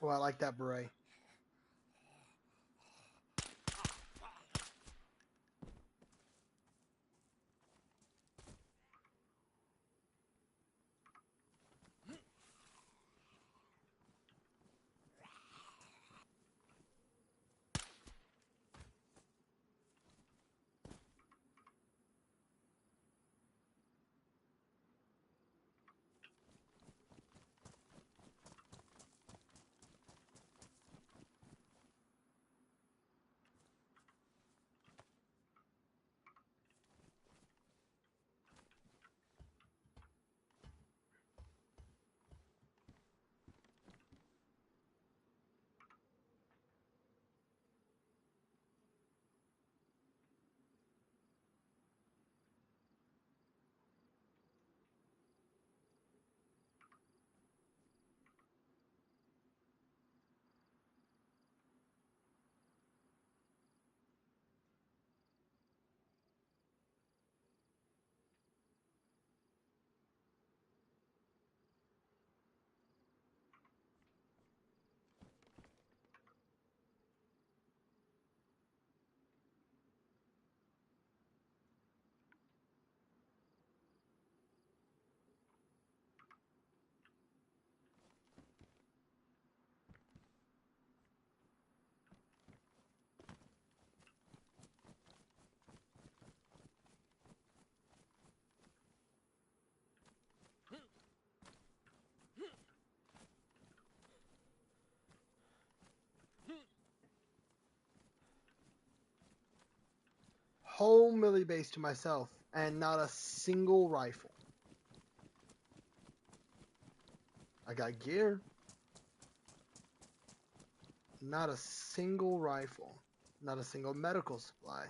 Oh, I like that beret. Whole milli base to myself, and not a single rifle. I got gear. Not a single rifle. Not a single medical supply.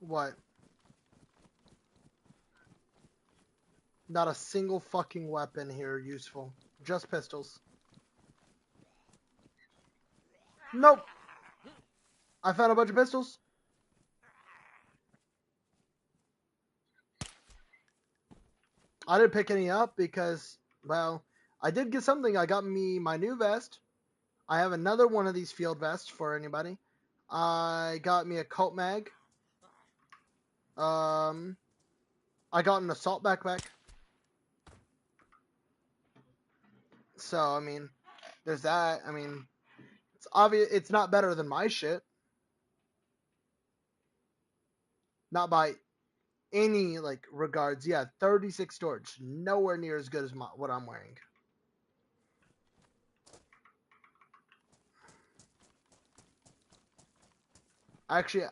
What? Not a single fucking weapon here useful. Just pistols. Nope. I found a bunch of pistols. I didn't pick any up because, well, I did get something. I got me my new vest. I have another one of these field vests for anybody. I got me a cult mag. I got an assault backpack. So, I mean, there's that. I mean, it's obvious it's not better than my shit. Not by any like regards. Yeah, 36 storage. Nowhere near as good as what I'm wearing. Actually,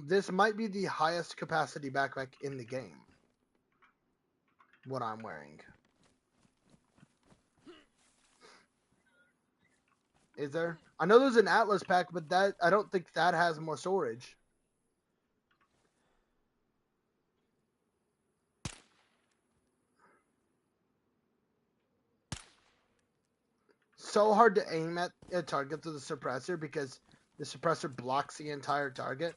this might be the highest capacity backpack in the game. What I'm wearing. Is there? I know there's an Atlas pack, but that I don't think that has more storage. So hard to aim at a target through the suppressor because the suppressor blocks the entire target.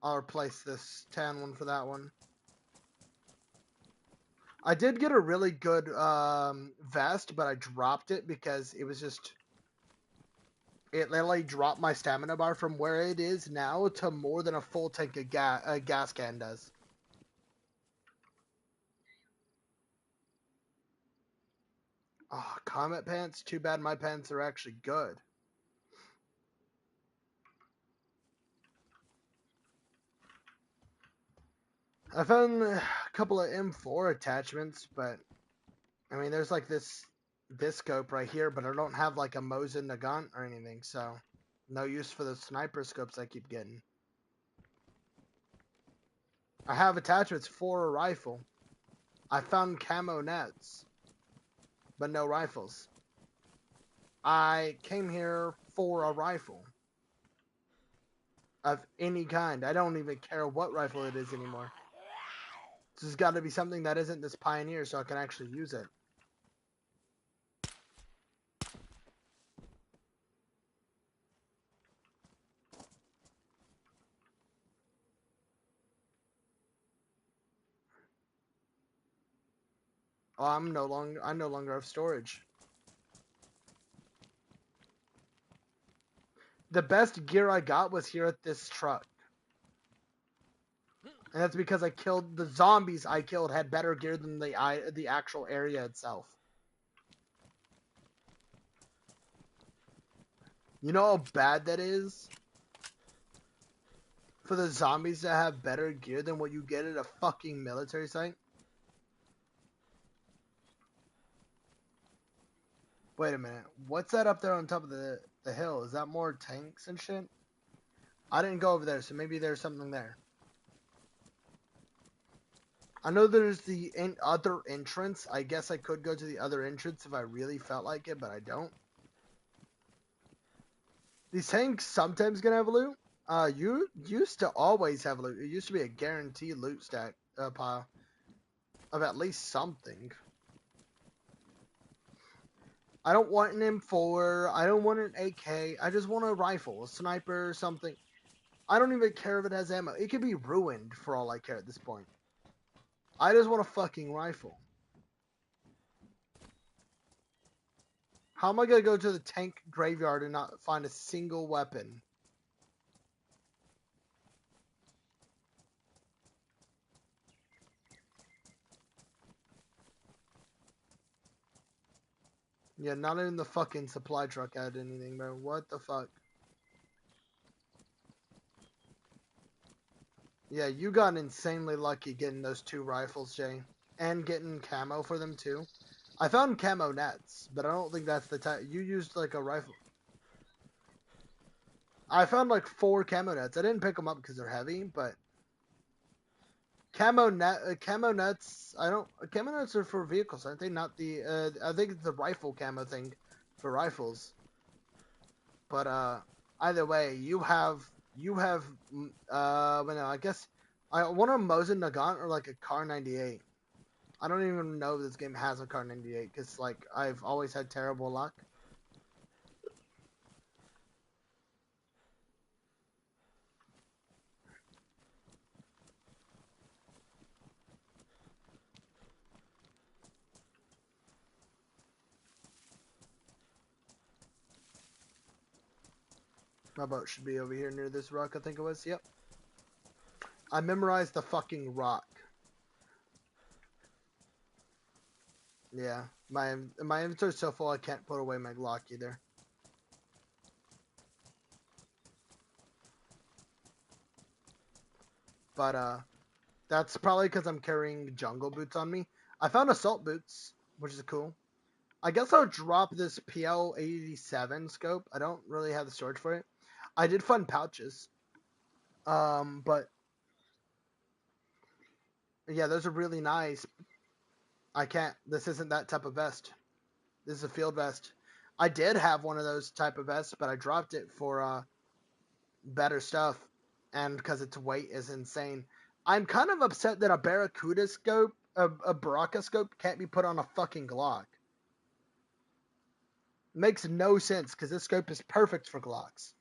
I'll replace this tan one for that one. I did get a really good vest, but I dropped it because it was just... It literally dropped my stamina bar from where it is now to more than a full tank of gas can does. Oh, Comet pants? Too bad my pants are actually good. I found a couple of M4 attachments, but I mean, there's like this scope right here, but I don't have like a Mosin Nagant or anything, so no use for the sniper scopes I keep getting. I have attachments for a rifle. I found camo nets, but no rifles. I came here for a rifle of any kind. I don't even care what rifle it is anymore. This has got to be something that isn't this Pioneer so I can actually use it. Oh, I no longer have storage. The best gear I got was here at this truck. And that's because I killed the zombies I killed had better gear than the actual area itself. You know how bad that is? For the zombies to have better gear than what you get at a fucking military site? Wait a minute. What's that up there on top of the hill? Is that more tanks and shit? I didn't go over there, so maybe there's something there. I know there's the other entrance. I guess I could go to the other entrance if I really felt like it, but I don't. These tanks sometimes gonna have loot. You used to always have loot. It used to be a guaranteed loot stack pile of at least something. I don't want an M4. I don't want an AK. I just want a rifle, a sniper, or something. I don't even care if it has ammo. It could be ruined for all I care at this point. I just want a fucking rifle. How am I gonna go to the tank graveyard and not find a single weapon? Yeah, not even the fucking supply truck had anything, bro. What the fuck? Yeah, you got insanely lucky getting those 2 rifles, Jay. And getting camo for them, too. I found camo nets, but I don't think that's the type. You used, like, a rifle. I found, like, 4 camo nets. I didn't pick them up because they're heavy, but... Camo nets, camo nets are for vehicles, aren't they? Not the, I think it's the rifle camo thing for rifles. But, either way, well, no, I guess, I want a Mosin Nagant or, like, a Car 98. I don't even know if this game has a Car 98, because, like, I've always had terrible luck. My boat should be over here near this rock, I think it was. Yep. I memorized the fucking rock. Yeah. My inventory's so full I can't put away my Glock either. but that's probably because I'm carrying jungle boots on me. I found assault boots, which is cool. I guess I'll drop this PL87 scope. I don't really have the storage for it. I did find pouches. But yeah, those are really nice. I can't. This isn't that type of vest. This is a field vest. I did have one of those type of vests, but I dropped it for better stuff, and because its weight is insane. I'm kind of upset that a Barracuda scope, a Baraka scope, can't be put on a fucking Glock. Makes no sense because this scope is perfect for Glocks.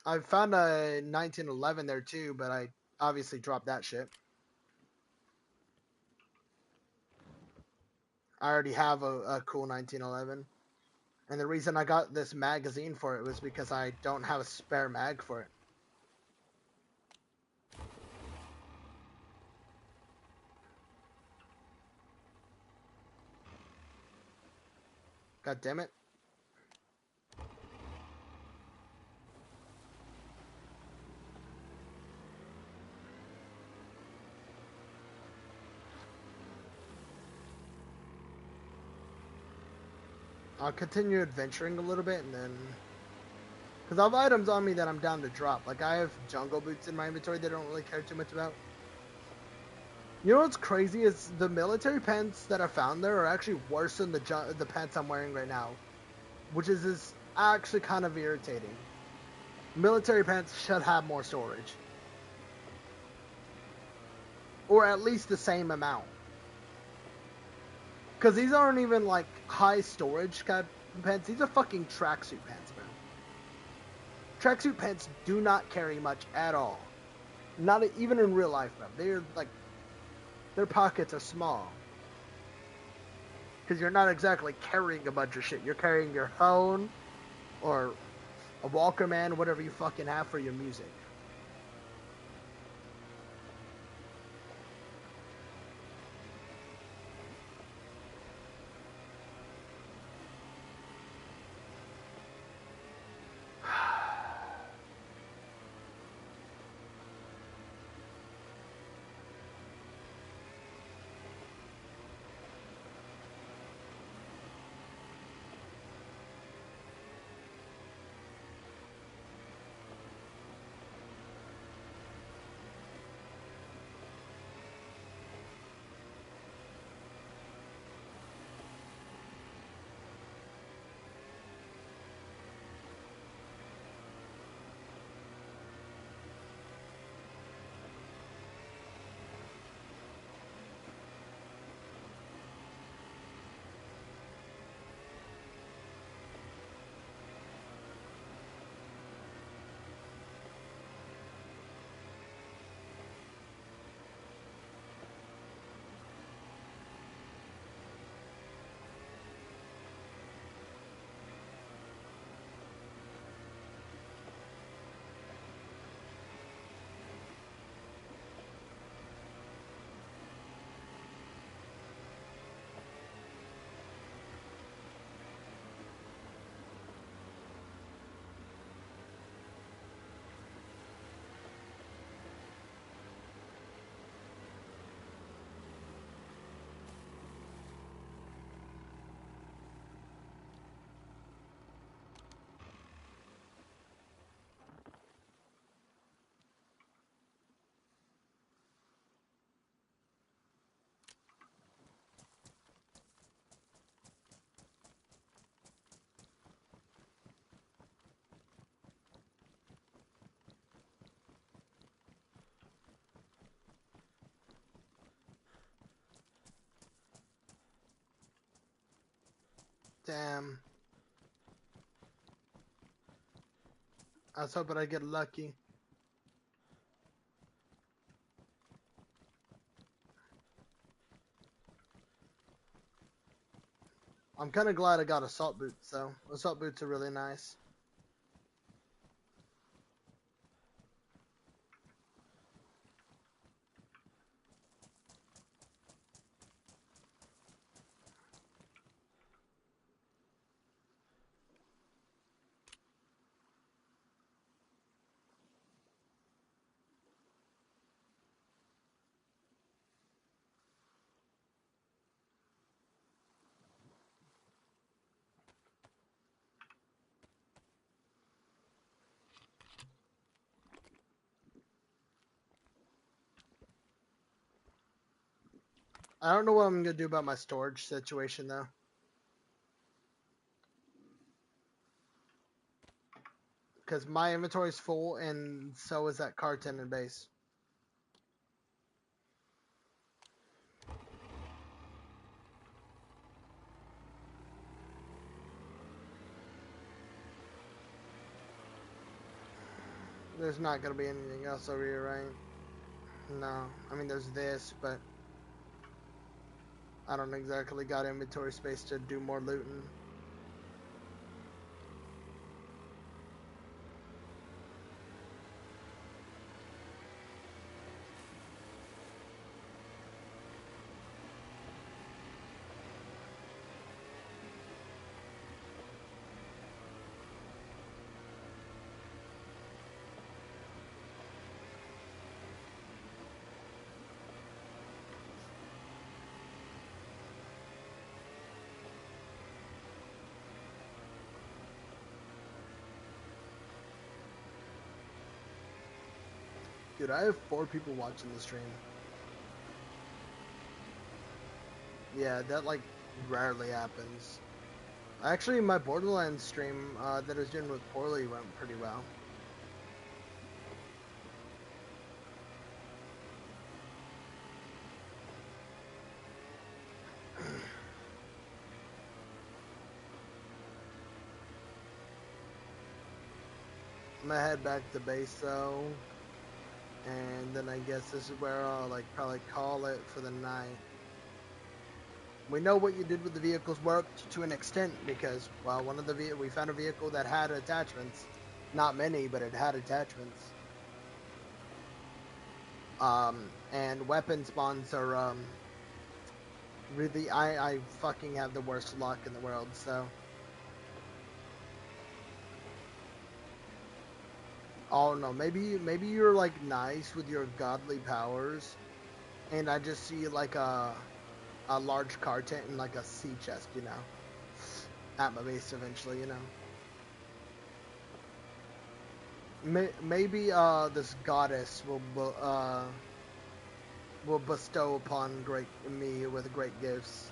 I found a 1911 there too, but I obviously dropped that shit. I already have a cool 1911. And the reason I got this magazine for it was because I don't have a spare mag for it. God damn it. I'll continue adventuring a little bit and then... Because I have items on me that I'm down to drop. Like, I have jungle boots in my inventory that I don't really care too much about. You know what's crazy is the military pants that I found there are actually worse than the pants I'm wearing right now. Which is actually kind of irritating. Military pants should have more storage. Or at least the same amount. Because these aren't even like high storage kind of pants. These are fucking tracksuit pants, man. Tracksuit pants do not carry much at all. Not even in real life, man. They're like, their pockets are small. Because you're not exactly carrying a bunch of shit. You're carrying your phone or a Walkman, whatever you fucking have for your music. Damn. I was hoping I'd get lucky. I'm kind of glad I got assault boots, though. Assault boots are really nice. I don't know what I'm gonna do about my storage situation though, because my inventory is full, and so is that car tendon base. There's not gonna be anything else over here, right? No. I mean, there's this, but I don't exactly got inventory space to do more looting. Dude, I have 4 people watching the stream. Yeah, that like rarely happens. Actually, my Borderlands stream that I was doing with Poorly went pretty well. I'm gonna head back to base though, and then I guess this is where I'll like probably call it for the night. We know what you did with the vehicles worked to an extent because, well, we found a vehicle that had attachments. Not many, but it had attachments. And weapon spawns are, really, I fucking have the worst luck in the world, so. Oh no, maybe you're like nice with your godly powers, and I just see like a large car tent and like a sea chest, you know, at my base eventually, you know. Maybe this goddess will bestow upon me with great gifts.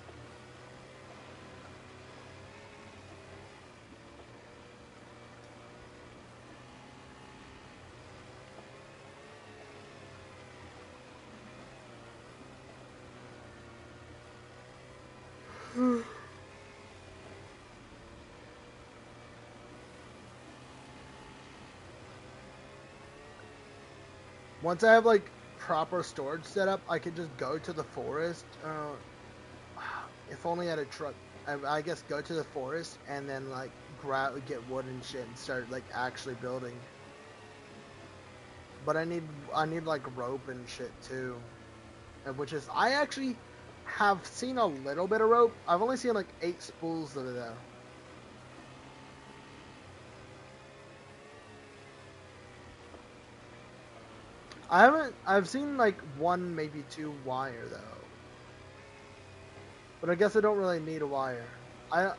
Once I have like proper storage set up, I can just go to the forest. If only I had a truck. I guess go to the forest and then like get wood and shit and start like actually building. But I need like rope and shit too, which is I actually have seen a little bit of rope. I've only seen like 8 spools of it though. I've seen like 1, maybe 2 wire though. But I guess I don't really need a wire. Yeah,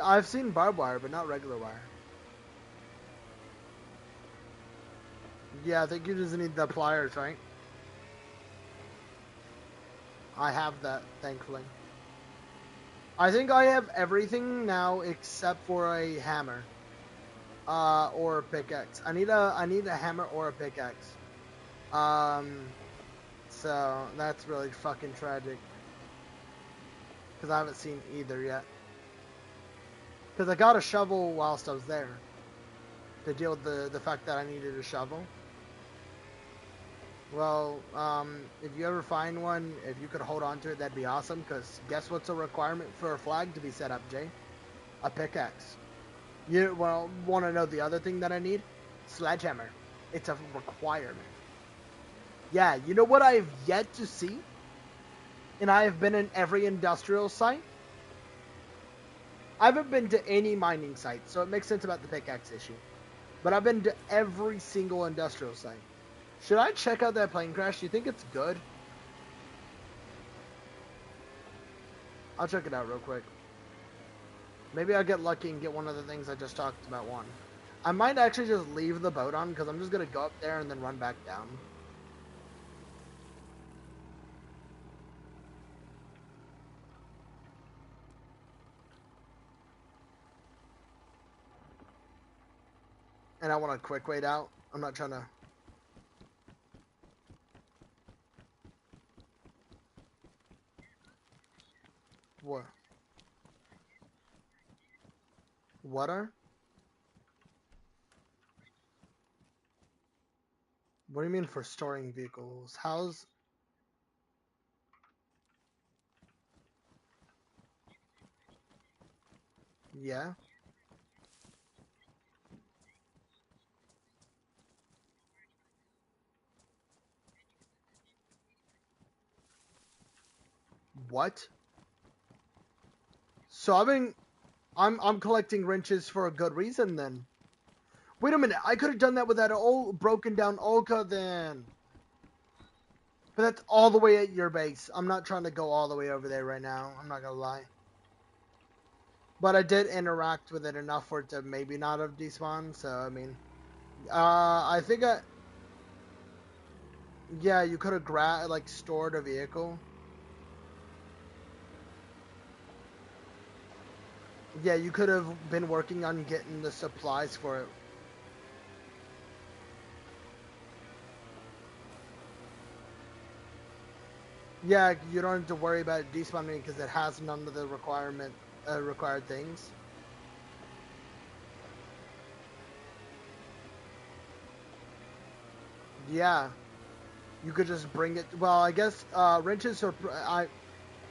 I've seen barbed wire, but not regular wire. Yeah, I think you just need the pliers, right? I have that, thankfully. I think I have everything now except for a hammer. Or a pickaxe. I need a hammer or a pickaxe. So that's really fucking tragic. Because I haven't seen either yet. Because I got a shovel whilst I was there. To deal with the fact that I needed a shovel. Well, if you ever find one, if you could hold on to it, that'd be awesome. Because guess what's a requirement for a flag to be set up, Jay? A pickaxe. You want to know the other thing that I need? Sledgehammer. It's a requirement. Yeah, you know what I have yet to see? And I have been in every industrial site? I haven't been to any mining site, so it makes sense about the pickaxe issue. But I've been to every single industrial site. Should I check out that plane crash? Do you think it's good? I'll check it out real quick. Maybe I'll get lucky and get one of the things I just talked about one. I might actually just leave the boat on because I'm just going to go up there and then run back down. And I want a quick wait out. I'm not trying to. What? What are? What do you mean for storing vehicles? How's? Yeah. What? So I'm collecting wrenches for a good reason then. Wait a minute, I could have done that with that old broken down Olka then. But that's all the way at your base. I'm not trying to go all the way over there right now. I'm not gonna lie. But I did interact with it enough for it to maybe not have despawned. So I mean, I think yeah, you could have like stored a vehicle. Yeah, you could have been working on getting the supplies for it. Yeah, you don't have to worry about it despawning because it has none of the required things. Yeah, you could just bring it. Well, I guess wrenches are.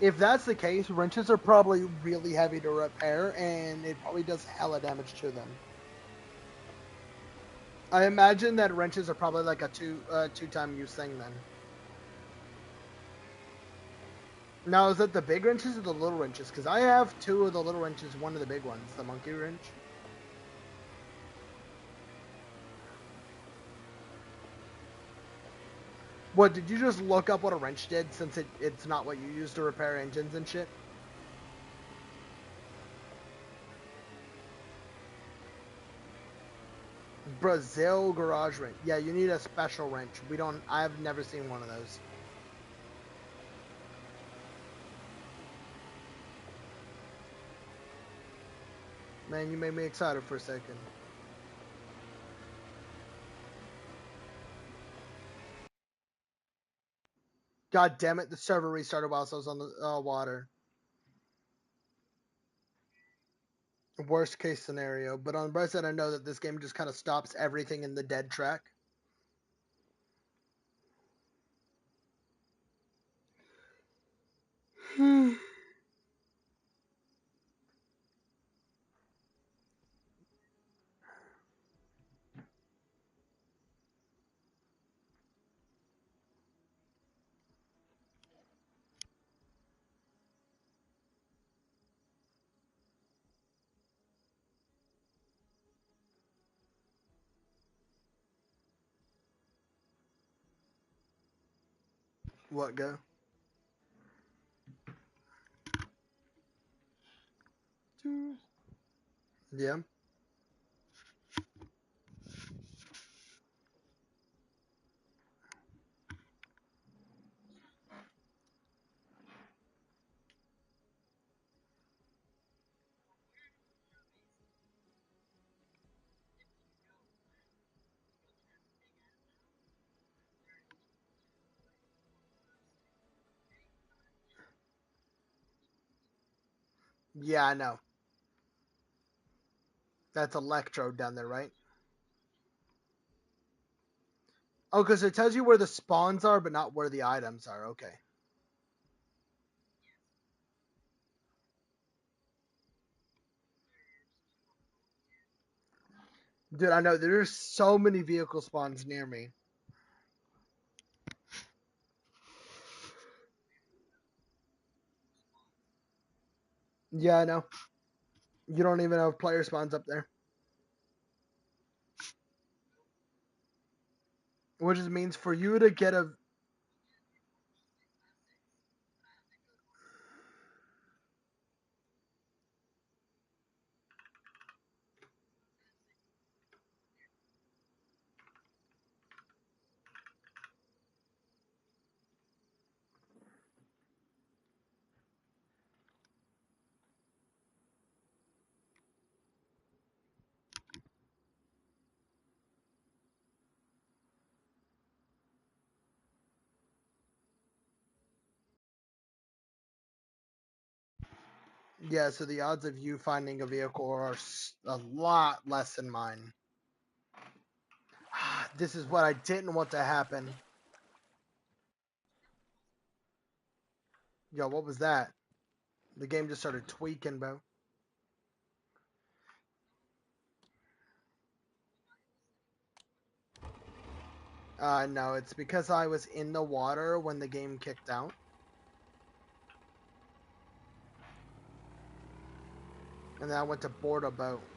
If that's the case, wrenches are probably really heavy to repair, and it probably does hella damage to them. I imagine that wrenches are probably like a two-time use thing then. Now, is it the big wrenches or the little wrenches? Because I have two of the little wrenches, one of the big ones, the monkey wrench. What, did you just look up what a wrench did since it's not what you use to repair engines and shit? Brazil garage wrench. Yeah, you need a special wrench. I've never seen one of those. Man, you made me excited for a second. God damn it, the server restarted whilst I was on the water. Worst case scenario. But on the bright side, I know that this game just kind of stops everything in the dead track. What, go? Yeah. Yeah, I know. That's Electrode down there, right? Oh, because it tells you where the spawns are, but not where the items are. Okay. Dude, I know there's so many vehicle spawns near me. Yeah, I know. You don't even have player spawns up there. Which just means for you to get a. Yeah, so the odds of you finding a vehicle are a lot less than mine. This is what I didn't want to happen. Yo, what was that? The game just started tweaking, bro. No, it's because I was in the water when the game kicked out. And then I went to board a boat.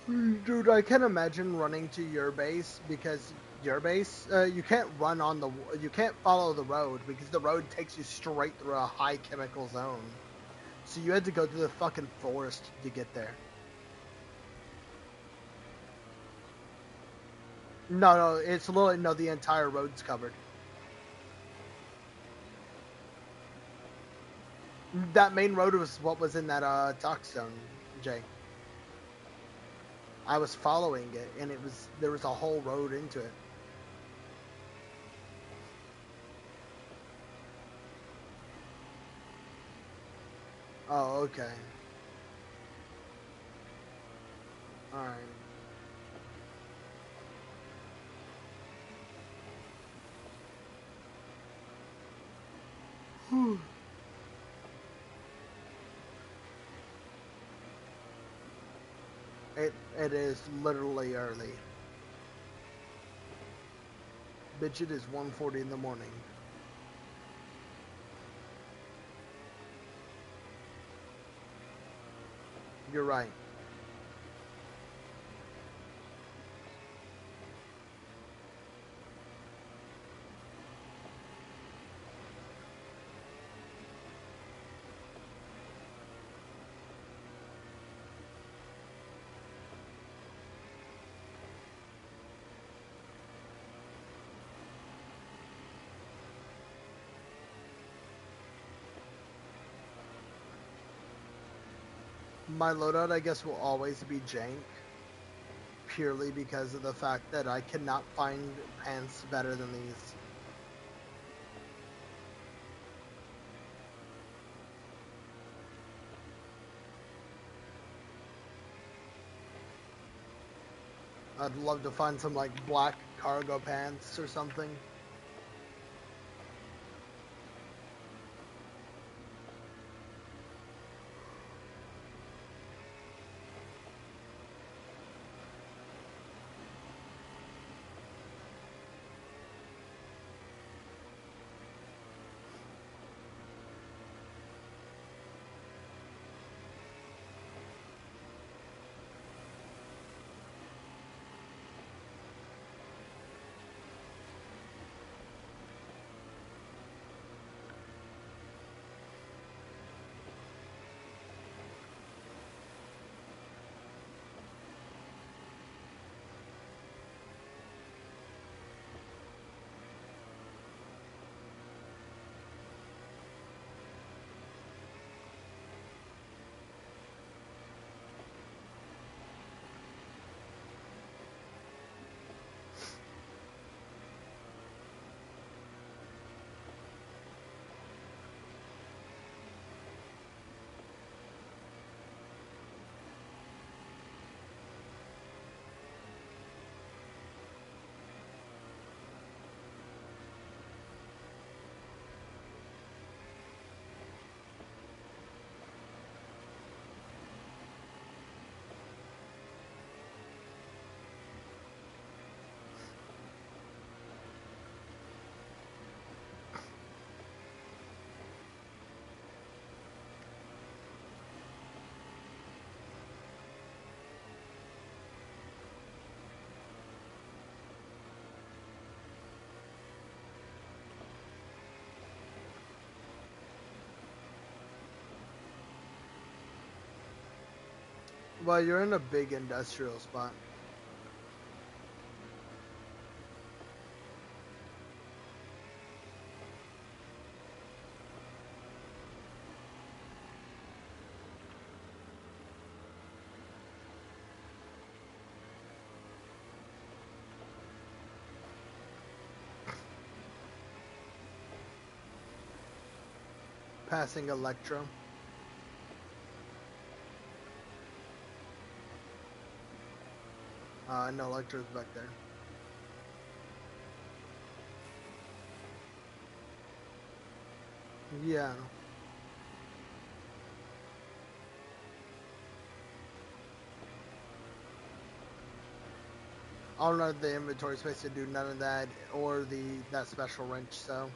Dude, I can imagine running to your base because your base, you can't run on the, you can't follow the road because the road takes you straight through a high chemical zone. So you had to go through the fucking forest to get there. No, it's literally, no, the entire road's covered. That main road was what was in that talk zone, Jay. I was following it, and there was a whole road into it. Oh, okay. All right. Whew. It is literally early. Bitch, it is 1:40 in the morning. You're right. My loadout, I guess, will always be jank, purely because of the fact that I cannot find pants better than these. I'd love to find some like black cargo pants or something. Well, you're in a big industrial spot. Passing Electro. No, Electro's back there. Yeah. I don't have the inventory space to do none of that or that special wrench, so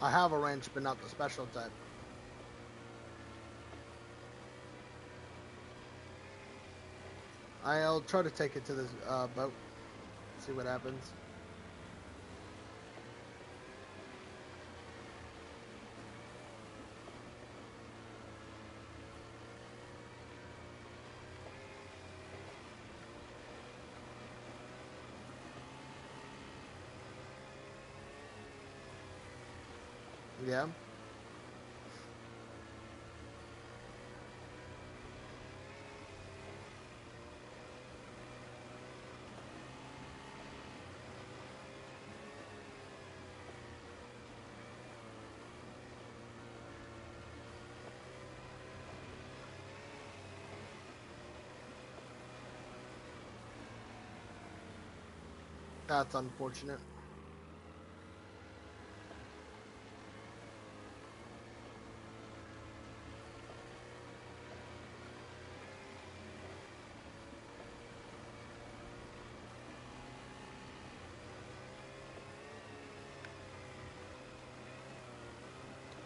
I have a wrench but not the special type. I'll try to take it to this boat. See what happens. Yeah. That's unfortunate.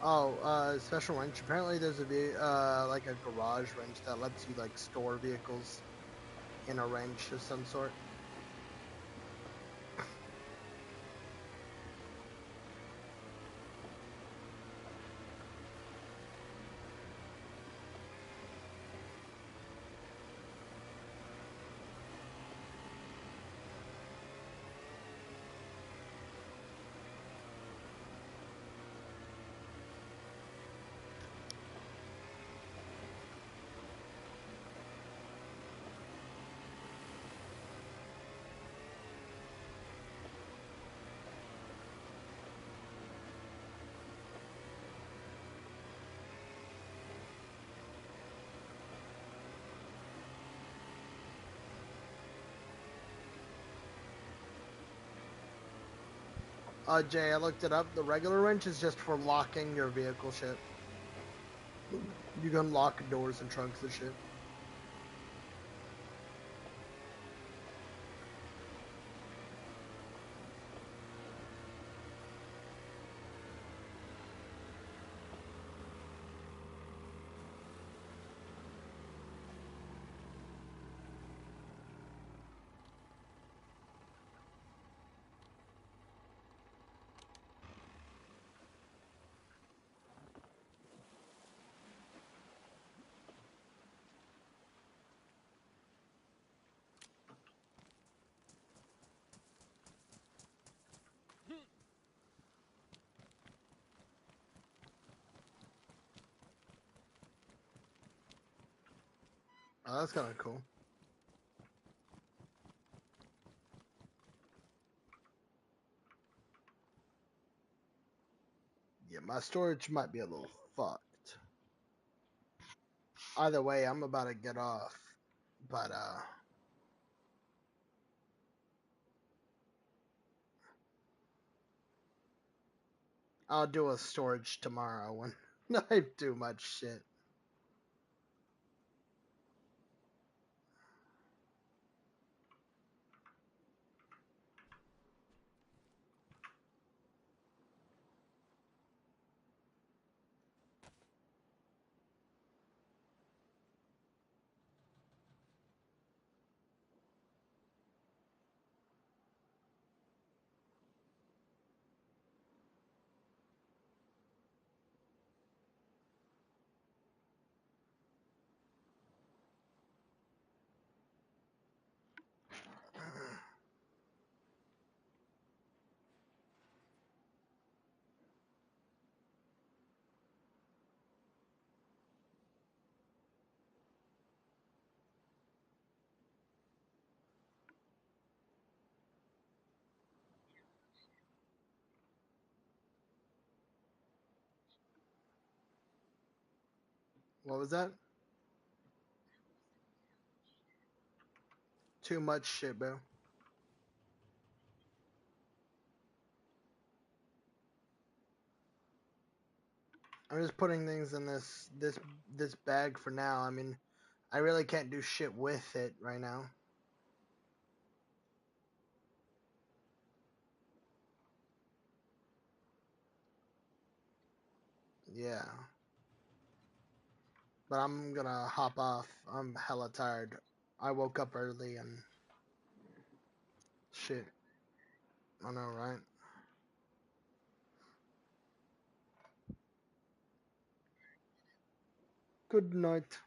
Oh, special wrench. Apparently, there's like a garage wrench that lets you like store vehicles in a wrench of some sort. Jay, I looked it up. The regular wrench is just for locking your vehicle shit. You can lock doors and trunks and shit. Oh, that's kind of cool. Yeah, my storage might be a little fucked. Either way, I'm about to get off. But I'll do a storage tomorrow when I do much shit. What was that? Too much shit, bro. I'm just putting things in this bag for now. I mean, I really can't do shit with it right now. Yeah. But I'm gonna hop off. I'm hella tired. I woke up early and shit. I know, right? Good night.